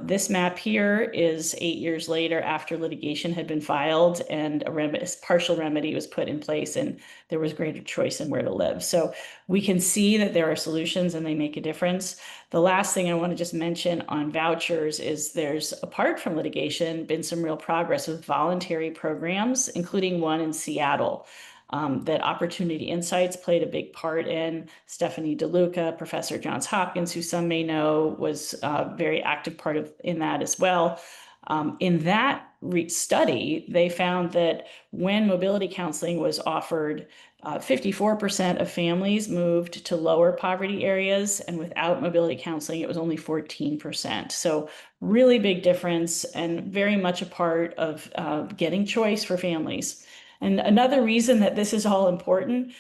This map here is 8 years later after litigation had been filed and a partial remedy was put in place, and there was greater choice in where to live. So we can see that there are solutions and they make a difference. The last thing I want to just mention on vouchers is there's, apart from litigation, been some real progress with voluntary programs, including one in Seattle. That Opportunity Insights played a big part in. Stephanie DeLuca, Professor at Johns Hopkins, who some may know, was a very active part in that as well. In that study, they found that when mobility counseling was offered, 54% of families moved to lower poverty areas, and without mobility counseling, it was only 14%. So really big difference, and very much a part of getting choice for families. And another reason that this is all important,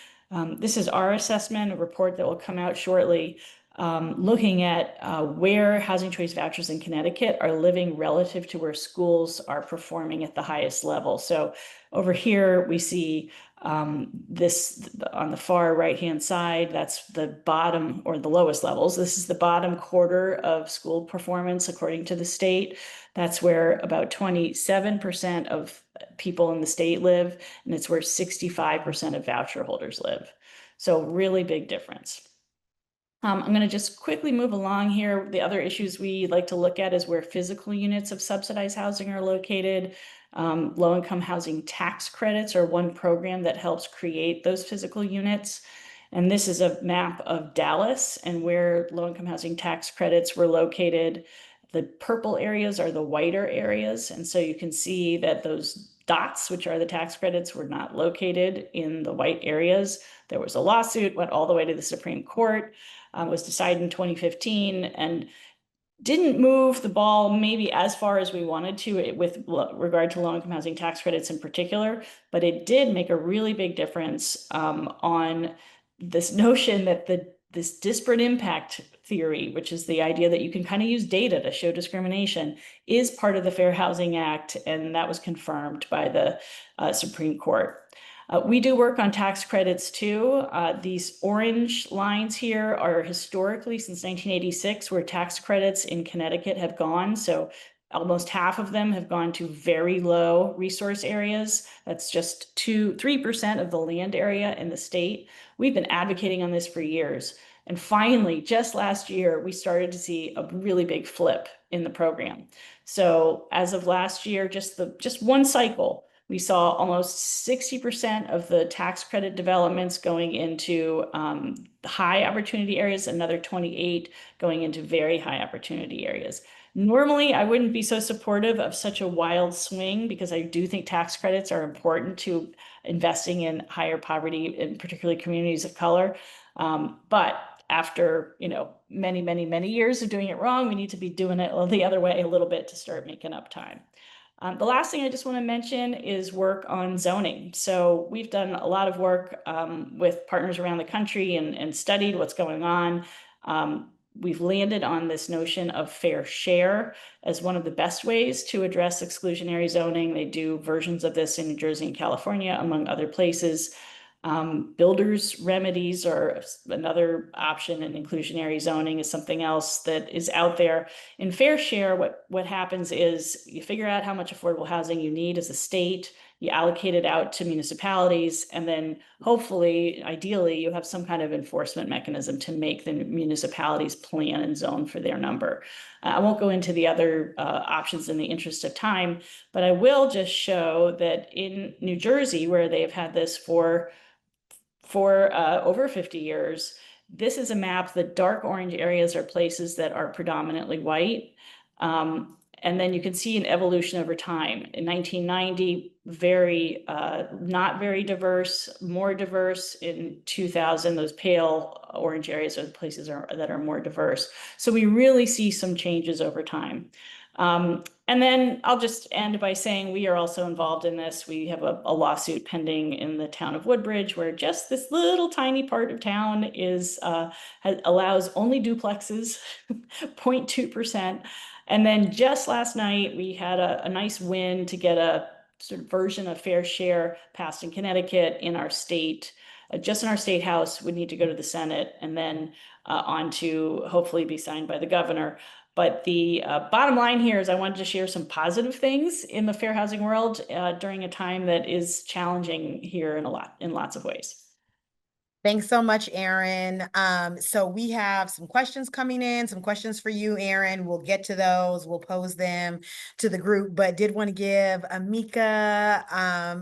this is our assessment, a report that will come out shortly, looking at where housing choice vouchers in Connecticut are living relative to where schools are performing at the highest level. So over here, we see this on the far right-hand side, that's the bottom or the lowest levels. This is the bottom quarter of school performance according to the state. That's where about 27% of people in the state live, and it's where 65% of voucher holders live. So really big difference. I'm going to just quickly move along here. The other issues we like to look at is where physical units of subsidized housing are located. Low-income housing tax credits are one program that helps create those physical units. And this is a map of Dallas and where low-income housing tax credits were located. The purple areas are the whiter areas. And so you can see that those dots, which are the tax credits, were not located in the white areas. There was a lawsuit, went all the way to the Supreme Court, was decided in 2015, and didn't move the ball maybe as far as we wanted to with regard to low-income housing tax credits in particular, but it did make a really big difference on this notion that this disparate impact theory, which is the idea that you can kind of use data to show discrimination, is part of the Fair Housing Act, and that was confirmed by the Supreme Court. We do work on tax credits too. These orange lines here are historically since 1986 where tax credits in Connecticut have gone. So almost half of them have gone to very low resource areas. That's just 3% of the land area in the state. We've been advocating on this for years. And finally, just last year, we started to see a really big flip in the program. So as of last year, just one cycle, we saw almost 60% of the tax credit developments going into high opportunity areas, another 28 going into very high opportunity areas. Normally, I wouldn't be so supportive of such a wild swing because I do think tax credits are important to investing in higher poverty, and particularly communities of color. But after many years of doing it wrong, we need to be doing it the other way a little bit to start making up time. The last thing I just want to mention is work on zoning. So we've done a lot of work with partners around the country and studied what's going on. We've landed on this notion of fair share as one of the best ways to address exclusionary zoning. They do versions of this in New Jersey and California, among other places. Builders' remedies are another option, and inclusionary zoning is something else that is out there. In fair share, what happens is you figure out how much affordable housing you need as a state, you allocate it out to municipalities, and then hopefully, ideally, you have some kind of enforcement mechanism to make the municipalities plan and zone for their number. I won't go into the other options in the interest of time, but I will just show that in New Jersey, where they've had this for over 50 years. This is a map. The dark orange areas are places that are predominantly white. And then you can see an evolution over time. In 1990, not very diverse, more diverse. In 2000, those pale orange areas are the places that are more diverse. So we really see some changes over time. And then I'll just end by saying we are also involved in this. We have a lawsuit pending in the town of Woodbridge, where just this little tiny part of town allows only duplexes, 0.2%. And then just last night, we had a nice win to get a sort of version of fair share passed in Connecticut in our state. Just in our state house, would need to go to the Senate and then on to hopefully be signed by the governor. But the bottom line here is I wanted to share some positive things in the fair housing world during a time that is challenging here in lots of ways. Thanks so much, Erin. So we have some questions coming in, some questions for you, Erin. We'll get to those. We'll pose them to the group, but did want to give Amika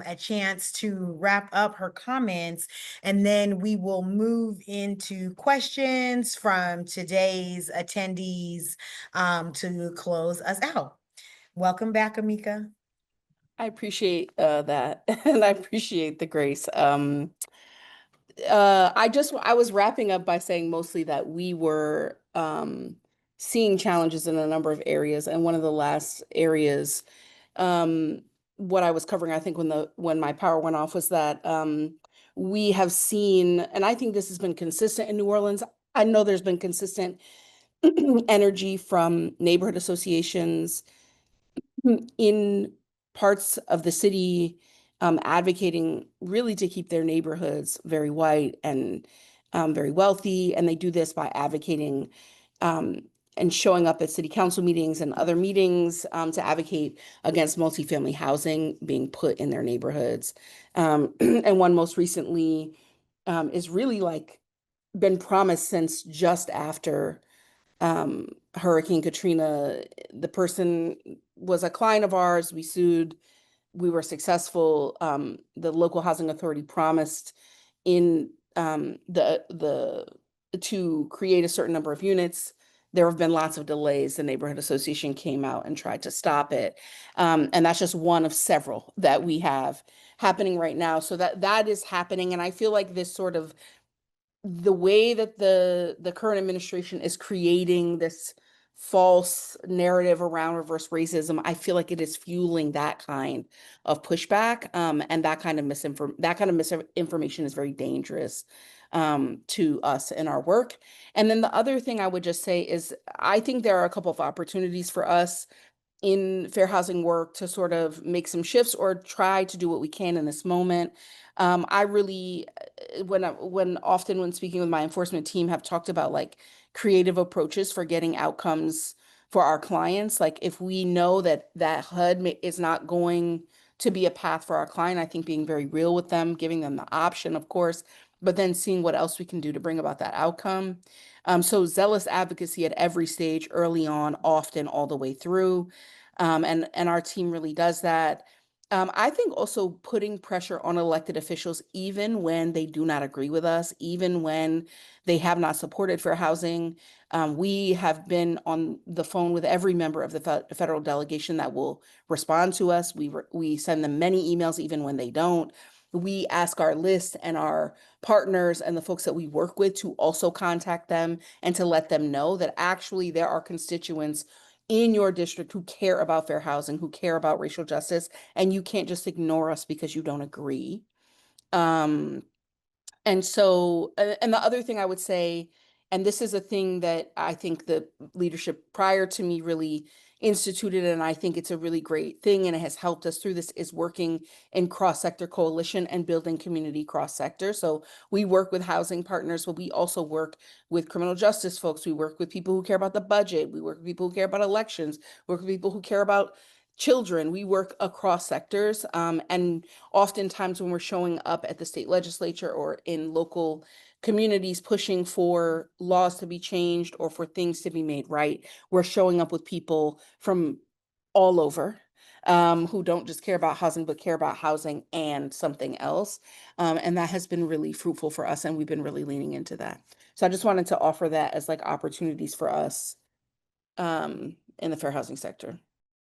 a chance to wrap up her comments, and then we will move into questions from today's attendees to close us out. Welcome back, Amika. I appreciate that, and I appreciate the grace. I was wrapping up by saying mostly that we were seeing challenges in a number of areas, and one of the last areas, what I was covering, I think when my power went off, was that we have seen, and I think this has been consistent in New Orleans. I know there's been consistent energy from neighborhood associations in parts of the city, advocating really to keep their neighborhoods very white and very wealthy. And they do this by advocating and showing up at city council meetings and other meetings to advocate against multifamily housing being put in their neighborhoods. And one most recently is really been promised since just after Hurricane Katrina. The person was a client of ours. We sued. We were successful. The local housing authority promised to create a certain number of units there have been lots of delays. The neighborhood association came out and tried to stop it. And that's just one of several that we have happening right now. So that is happening. And I feel like this sort of the way that the current administration is creating this false narrative around reverse racism, I feel like it is fueling that kind of pushback, and that kind of misinformation is very dangerous to us in our work. And then the other thing I would just say is I think there are a couple of opportunities for us in fair housing work to sort of make some shifts or try to do what we can in this moment. I really, when speaking with my enforcement team, have talked about like creative approaches for getting outcomes for our clients. Like if we know that HUD is not going to be a path for our client, I think being very real with them, giving them the option, of course, but then seeing what else we can do to bring about that outcome. So zealous advocacy at every stage, early on, often, all the way through. And our team really does that. I think also putting pressure on elected officials, even when they do not agree with us, even when they have not supported fair housing. We have been on the phone with every member of the federal delegation that will respond to us. We send them many emails, even when they don't. We ask our list and our partners and the folks that we work with to also contact them and to let them know that actually there are constituents in your district who care about fair housing, who care about racial justice, and you can't just ignore us because you don't agree. And so, and the other thing I would say, and this is a thing that I think the leadership prior to me really instituted, and I think it's a really great thing, and it has helped us through this, is working in cross-sector coalition and building community cross-sector. So we work with housing partners, but we also work with criminal justice folks. We work with people who care about the budget. We work with people who care about elections. We work with people who care about children. We work across sectors, and oftentimes when we're showing up at the state legislature or in local communities pushing for laws to be changed or for things to be made right, we're showing up with people from all over, who don't just care about housing, but care about housing and something else. And that has been really fruitful for us, and we've been really leaning into that. So I just wanted to offer that as like opportunities for us in the fair housing sector.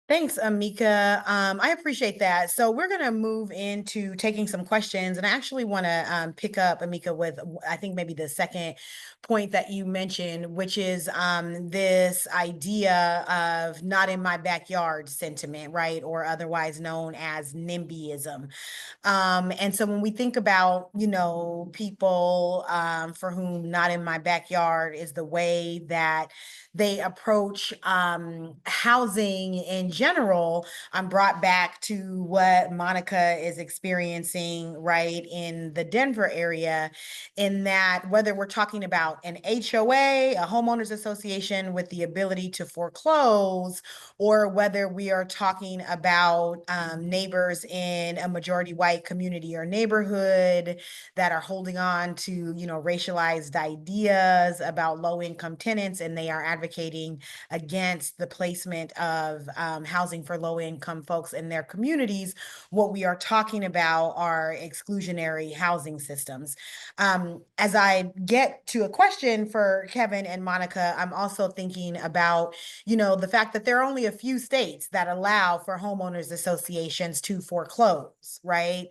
Thanks, Amika. I appreciate that. So we're going to move into taking some questions, and I actually want to pick up, Amika, with I think maybe the second point that you mentioned, which is this idea of not in my backyard sentiment, right? Or otherwise known as NIMBYism. And so when we think about, people for whom not in my backyard is the way that they approach housing in general, I'm brought back to what Monica is experiencing right in the Denver area, in that whether we're talking about an HOA, a homeowners association with the ability to foreclose, or whether we are talking about neighbors in a majority white community or neighborhood that are holding on to, racialized ideas about low-income tenants, and they are advocating against the placement of housing for low-income folks in their communities. What we are talking about are exclusionary housing systems. As I get to a question for Kevin and Monica, I'm also thinking about, the fact that there are only a few states that allow for homeowners associations to foreclose, right?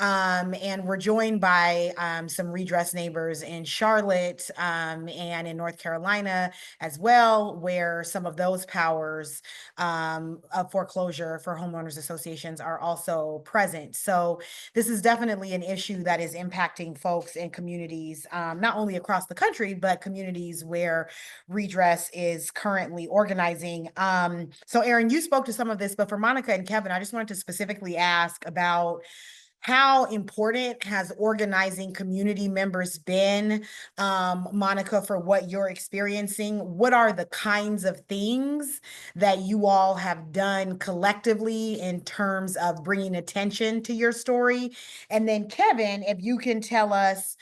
And we're joined by some redress neighbors in Charlotte and in North Carolina as well, where some of those powers of foreclosure for homeowners associations are also present. So this is definitely an issue that is impacting folks in communities, not only across the country, but communities where redress is currently organizing. So Erin, you spoke to some of this, but for Monica and Kevin, I just wanted to specifically ask about how important has organizing community members been, Monica, for what you're experiencing? What are the kinds of things that you all have done collectively in terms of bringing attention to your story? And then Kevin, if you can tell us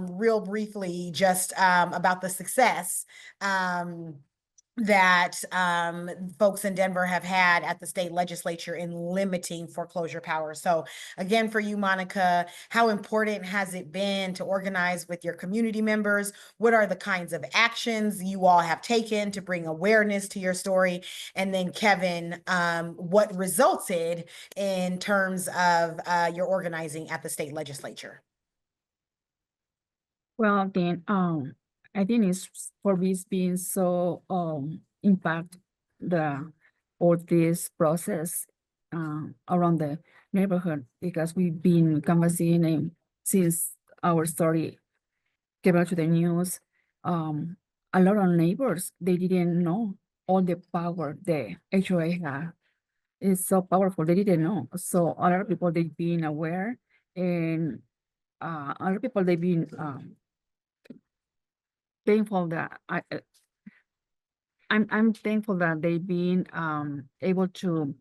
real briefly just about the success that folks in Denver have had at the state legislature in limiting foreclosure power. So again, for you, Monica, how important has it been to organize with your community members? What are the kinds of actions you all have taken to bring awareness to your story? And then Kevin, what resulted in terms of your organizing at the state legislature? Well, then, I think it's for me it's been so impact the all this process around the neighborhood because we've been canvassing and since our story came out to the news, a lot of neighbors they didn't know all the power the HOA had. It's so powerful. They didn't know. So a lot of people they've been aware and a lot of people they've been thankful that I'm thankful that they've been able to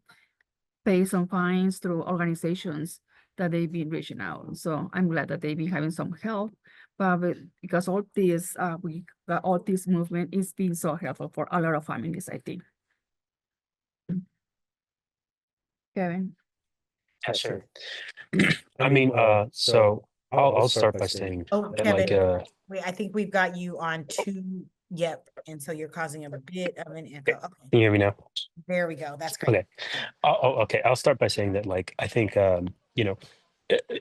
pay some fines through organizations that they've been reaching out. So I'm glad that they've been having some help. But because all this all this movement is being so helpful for a lot of families, I think. Kevin. Yeah, sure. I mean, so I'll start by saying Oh, that like Kevin, wait, I think we've got you on two. Yep. And so you're causing a bit of an echo. Okay. can you hear me now? There we go. That's great. Okay. Okay. I'll start by saying that, like, I think, you know,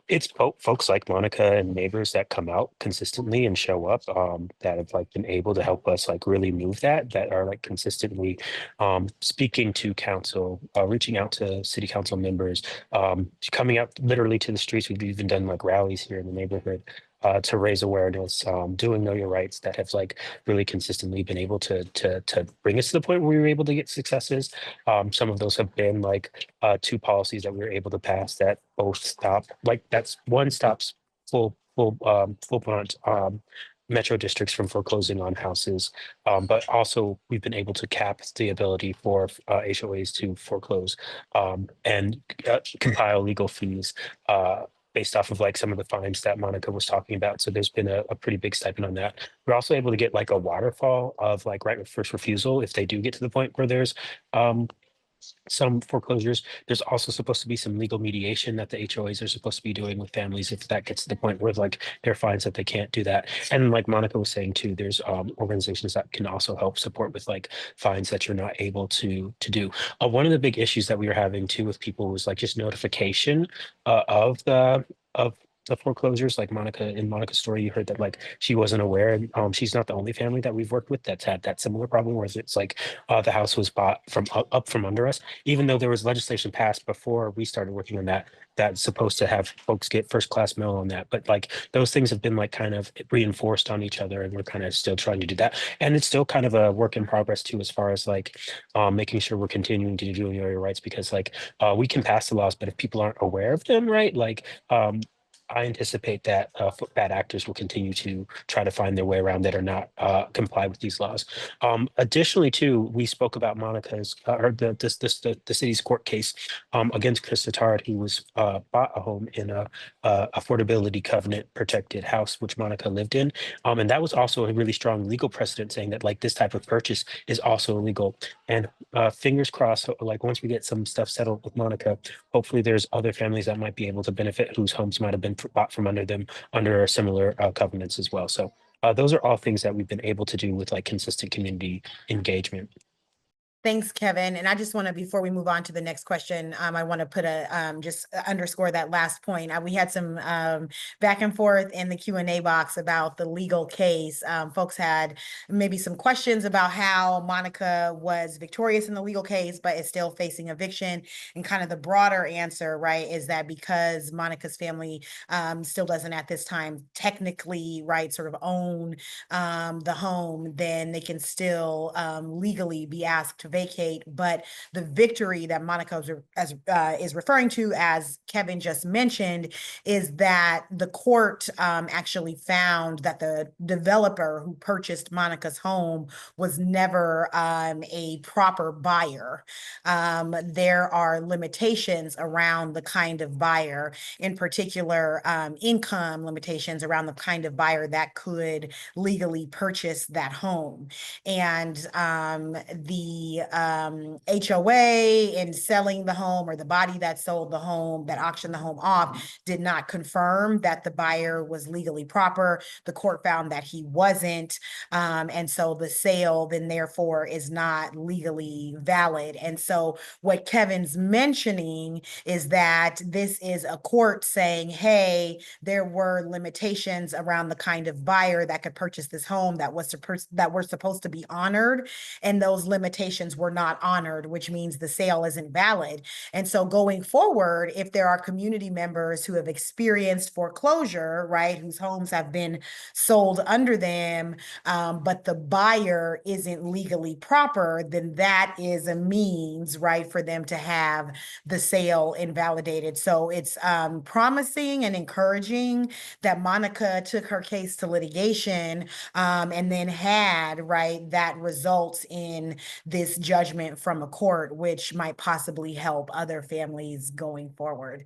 it's folks like Monica and neighbors that come out consistently and show up, that have like been able to help us like really move that are like consistently, speaking to council, reaching out to city council members, coming out literally to the streets. We've even done like rallies here in the neighborhood. To raise awareness, doing Know Your Rights that have like really consistently been able to bring us to the point where we were able to get successes. Some of those have been like two policies that we were able to pass that both stop, like that's one stops full blown metro districts from foreclosing on houses, but also we've been able to cap the ability for HOAs to foreclose, and compile legal fees based off of like some of the fines that Monica was talking about. So there's been a pretty big stipend on that. We're also able to get like a waterfall of like right of first refusal if they do get to the point where there's some foreclosures. There's also supposed to be some legal mediation that the HOAs are supposed to be doing with families if that gets to the point where like there are fines that they can't do that. And like Monica was saying too, there's organizations that can also help support with like fines that you're not able to do. One of the big issues that we were having too with people was like just notification of the foreclosures. Like Monica, in Monica's story, you heard that like she wasn't aware. And she's not the only family that we've worked with that's had that similar problem where it's like the house was bought from up from under us, even though there was legislation passed before we started working on that that's supposed to have folks get first class mail on that. But like those things have been like kind of reinforced on each other, and we're kind of still trying to do that. And it's still kind of a work in progress too, as far as like making sure we're continuing to do your rights, because like we can pass the laws, but if people aren't aware of them, right, like I anticipate that bad actors will continue to try to find their way around that are not comply with these laws. Additionally, too, we spoke about Monica's or the city's court case against Chris Tattard, who was bought a home in a affordability covenant protected house, which Monica lived in, and that was also a really strong legal precedent saying that like this type of purchase is also illegal. And fingers crossed, like once we get some stuff settled with Monica, hopefully there's other families that might be able to benefit whose homes might have been bought from under them under similar covenants as well. So those are all things that we've been able to do with like consistent community engagement. Thanks, Kevin. And I just want to, before we move on to the next question, I want to put a just underscore that last point. We had some back and forth in the Q&A box about the legal case. Folks had maybe some questions about how Monica was victorious in the legal case, but is still facing eviction. And kind of the broader answer, right, is that because Monica's family still doesn't at this time technically, right, sort of own the home, then they can still legally be asked to vacate, but the victory that Monica is referring to, as Kevin just mentioned, is that the court actually found that the developer who purchased Monica's home was never a proper buyer. There are limitations around the kind of buyer, in particular, income limitations around the kind of buyer that could legally purchase that home. And the HOA in selling the home, or the body that sold the home, that auctioned the home off, did not confirm that the buyer was legally proper. The court found that he wasn't. And so the sale then therefore is not legally valid. And so what Kevin's mentioning is that this is a court saying, hey, there were limitations around the kind of buyer that could purchase this home that were supposed to be honored, and those limitations were not honored, which means the sale isn't valid. And so going forward, if there are community members who have experienced foreclosure, right, whose homes have been sold under them, but the buyer isn't legally proper, then that is a means, right, for them to have the sale invalidated. So it's promising and encouraging that Monica took her case to litigation, and then had, right, that results in this judgment from a court, which might possibly help other families going forward.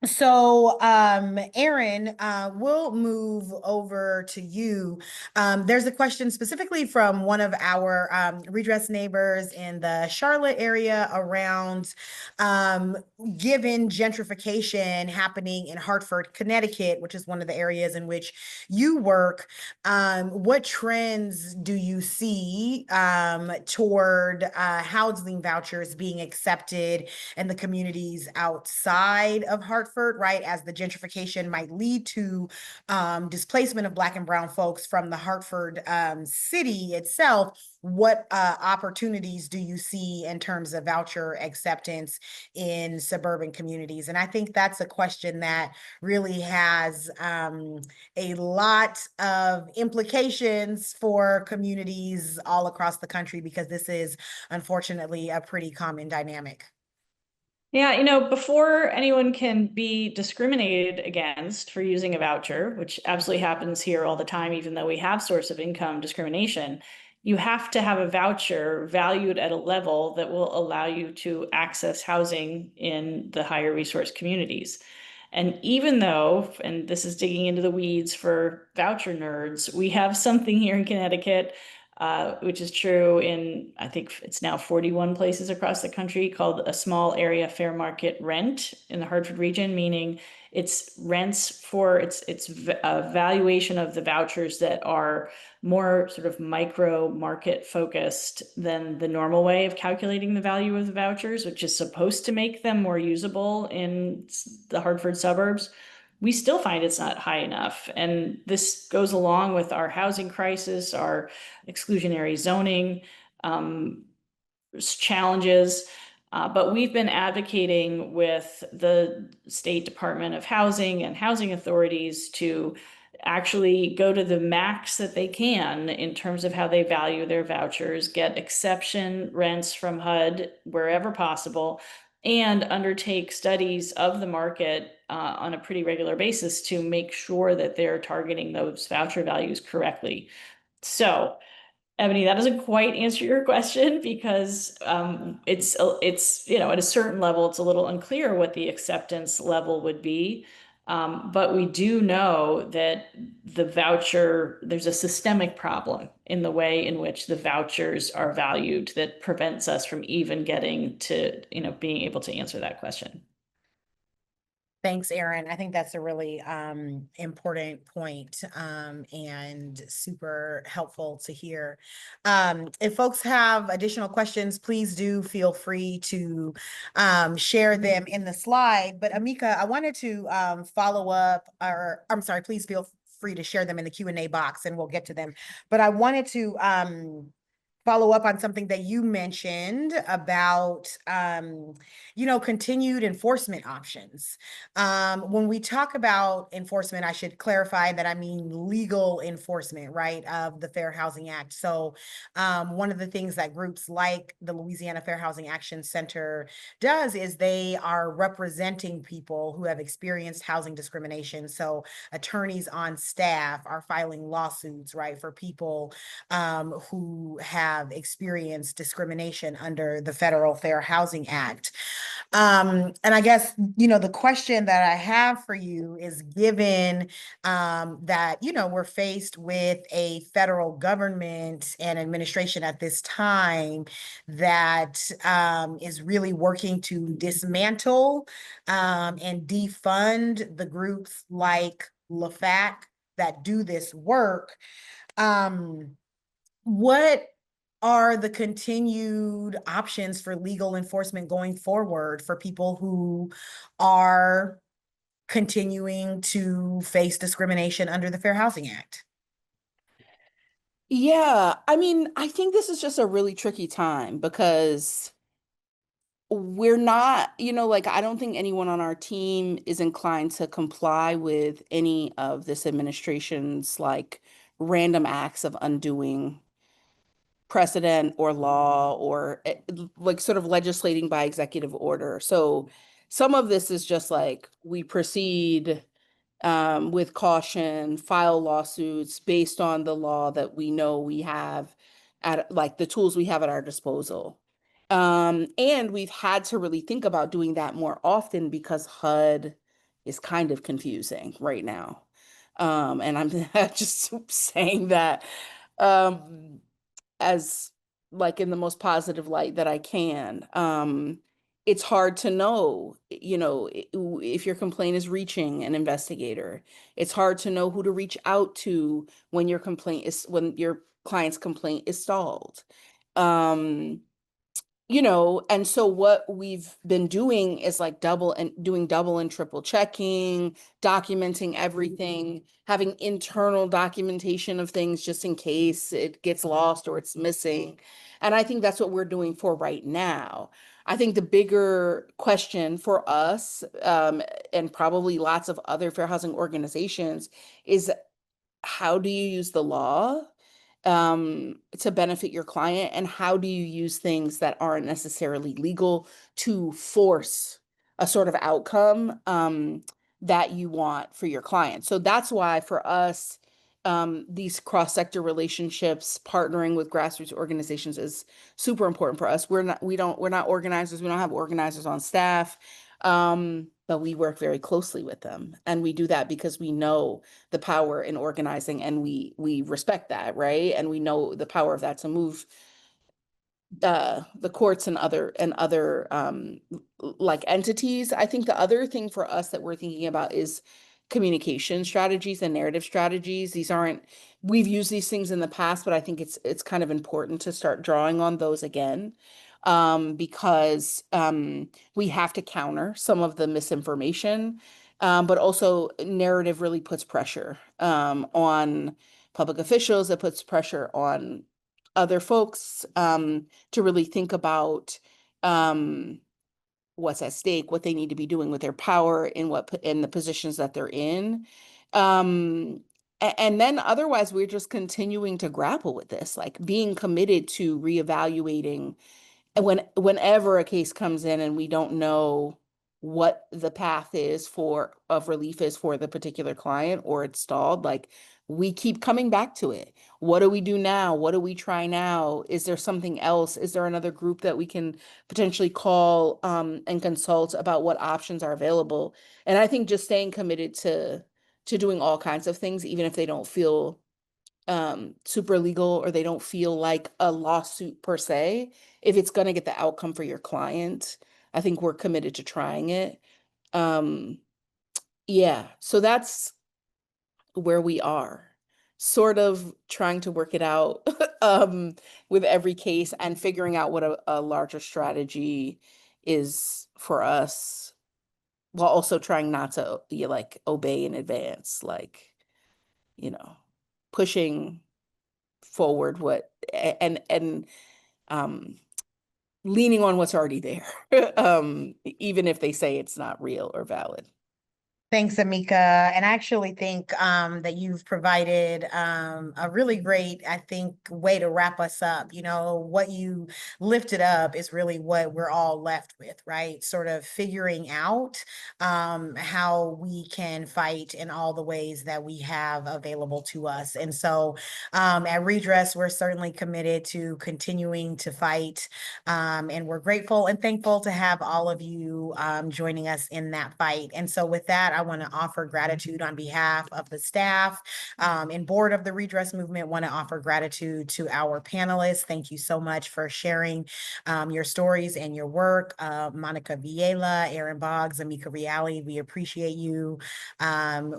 So, Aaron, we'll move over to you. There's a question specifically from one of our redress neighbors in the Charlotte area around, given gentrification happening in Hartford, Connecticut, which is one of the areas in which you work, what trends do you see toward housing vouchers being accepted in the communities outside of Hartford, right, as the gentrification might lead to displacement of Black and brown folks from the Hartford city itself? What opportunities do you see in terms of voucher acceptance in suburban communities? And I think that's a question that really has a lot of implications for communities all across the country, because this is unfortunately a pretty common dynamic. Yeah, before anyone can be discriminated against for using a voucher, which absolutely happens here all the time, even though we have source of income discrimination, you have to have a voucher valued at a level that will allow you to access housing in the higher resource communities. And even though, and this is digging into the weeds for voucher nerds, we have something here in Connecticut, which is true in, I think it's now 41 places across the country, called a small area fair market rent in the Hartford region, meaning it's rents for it's a valuation of the vouchers that are more sort of micro market focused than the normal way of calculating the value of the vouchers, which is supposed to make them more usable in the Hartford suburbs. We still find it's not high enough. And this goes along with our housing crisis, our exclusionary zoning challenges. But we've been advocating with the State Department of Housing and housing authorities to actually go to the max that they can in terms of how they value their vouchers, get exception rents from HUD wherever possible, and undertake studies of the market on a pretty regular basis to make sure that they're targeting those voucher values correctly. So, Ebony, that doesn't quite answer your question, because it's at a certain level, it's a little unclear what the acceptance level would be. But we do know that there's a systemic problem in the way in which the vouchers are valued that prevents us from even getting to, being able to answer that question. Thanks, Aaron. I think that's a really important point, and super helpful to hear. If folks have additional questions, please do feel free to share them in the slide. But Amika, I wanted to follow up, or I'm sorry, please feel free to share them in the Q&A box and we'll get to them. But I wanted to follow up on something that you mentioned about, continued enforcement options. When we talk about enforcement, I should clarify that I mean legal enforcement, right, of the Fair Housing Act. So one of the things that groups like the Louisiana Fair Housing Action Center does is they are representing people who have experienced housing discrimination. So attorneys on staff are filing lawsuits, right, for people who have experienced discrimination under the Federal Fair Housing Act. And I guess, the question that I have for you is, given that, we're faced with a federal government and administration at this time that is really working to dismantle and defund the groups like LAFAC that do this work. What are the continued options for legal enforcement going forward for people who are continuing to face discrimination under the Fair Housing Act? Yeah, I mean, I think this is just a really tricky time because we're not, like, I don't think anyone on our team is inclined to comply with any of this administration's like random acts of undoing precedent or law or like sort of legislating by executive order. So some of this is just like we proceed with caution, file lawsuits based on the law that we know we have at like the tools we have at our disposal. And we've had to really think about doing that more often because HUD is kind of confusing right now. And I'm just saying that as like in the most positive light that I can. It's hard to know, if your complaint is reaching an investigator. It's hard to know who to reach out to when your client's complaint is stalled. And so what we've been doing is like double and triple checking, documenting everything, having internal documentation of things just in case it gets lost or it's missing. And I think that's what we're doing for right now. I think the bigger question for us, and probably lots of other fair housing organizations, is how do you use the law to benefit your client, and how do you use things that aren't necessarily legal to force a sort of outcome that you want for your client. So that's why for us, these cross-sector relationships, partnering with grassroots organizations is super important for us. We're not organizers. We don't have organizers on staff. But we work very closely with them, and we do that because we know the power in organizing, and we respect that, right? And we know the power of that to move the courts and other like entities. I think the other thing for us that we're thinking about is communication strategies and narrative strategies. We've used these things in the past, but I think it's kind of important to start drawing on those again, because we have to counter some of the misinformation, but also narrative really puts pressure on public officials. It puts pressure on other folks to really think about what's at stake, what they need to be doing with their power in the positions that they're in. And then otherwise, we're just continuing to grapple with this, like being committed to reevaluating whenever a case comes in and we don't know what the path of relief is for the particular client, or it's stalled, like we keep coming back to it. What do we do now? What do we try now? Is there something else? Is there another group that we can potentially call and consult about what options are available? And I think just staying committed to doing all kinds of things, even if they don't feel super legal or they don't feel like a lawsuit per se, if it's going to get the outcome for your client, I think we're committed to trying it. Yeah, so that's where we are, sort of trying to work it out with every case and figuring out what a larger strategy is for us, while also trying not to obey in advance, like, pushing forward and leaning on what's already there, even if they say it's not real or valid. Thanks, Amika. And I actually think that you've provided a really great, I think, way to wrap us up. You know, what you lifted up is really what we're all left with, right? Sort of figuring out how we can fight in all the ways that we have available to us. And so at Redress, we're certainly committed to continuing to fight. And we're grateful and thankful to have all of you joining us in that fight. And so with that, I want to offer gratitude on behalf of the staff and board of the Redress Movement. Want to offer gratitude to our panelists. Thank you so much for sharing your stories and your work. Monica Villela, Aaron Boggs, Amika Reale, we appreciate you.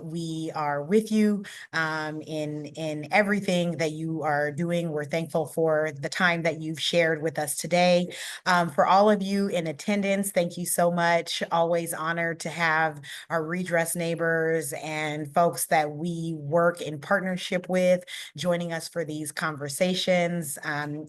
We are with you in everything that you are doing. We're thankful for the time that you've shared with us today. For all of you in attendance, thank you so much. Always honored to have our Redress neighbors and folks that we work in partnership with joining us for these conversations.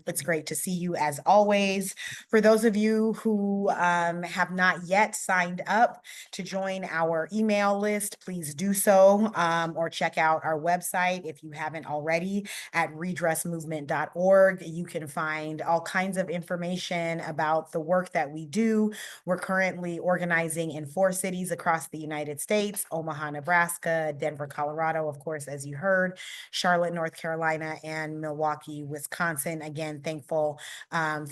It's great to see you as always. For those of you who have not yet signed up to join our email list, please do so, or check out our website if you haven't already at redressmovement.org. You can find all kinds of information about the work that we do. We're currently organizing in 4 cities across the United States: Omaha, Nebraska; Denver, Colorado, of course, as you heard; Charlotte, North Carolina; and Milwaukee, Wisconsin. Again, thankful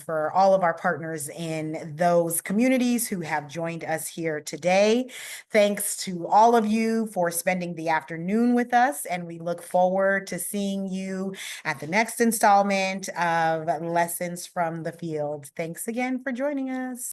for all of our partners in those communities who have joined us here today. Thanks to all of you for spending the afternoon with us, and we look forward to seeing you at the next installment of Lessons from the Field. Thanks again for joining us.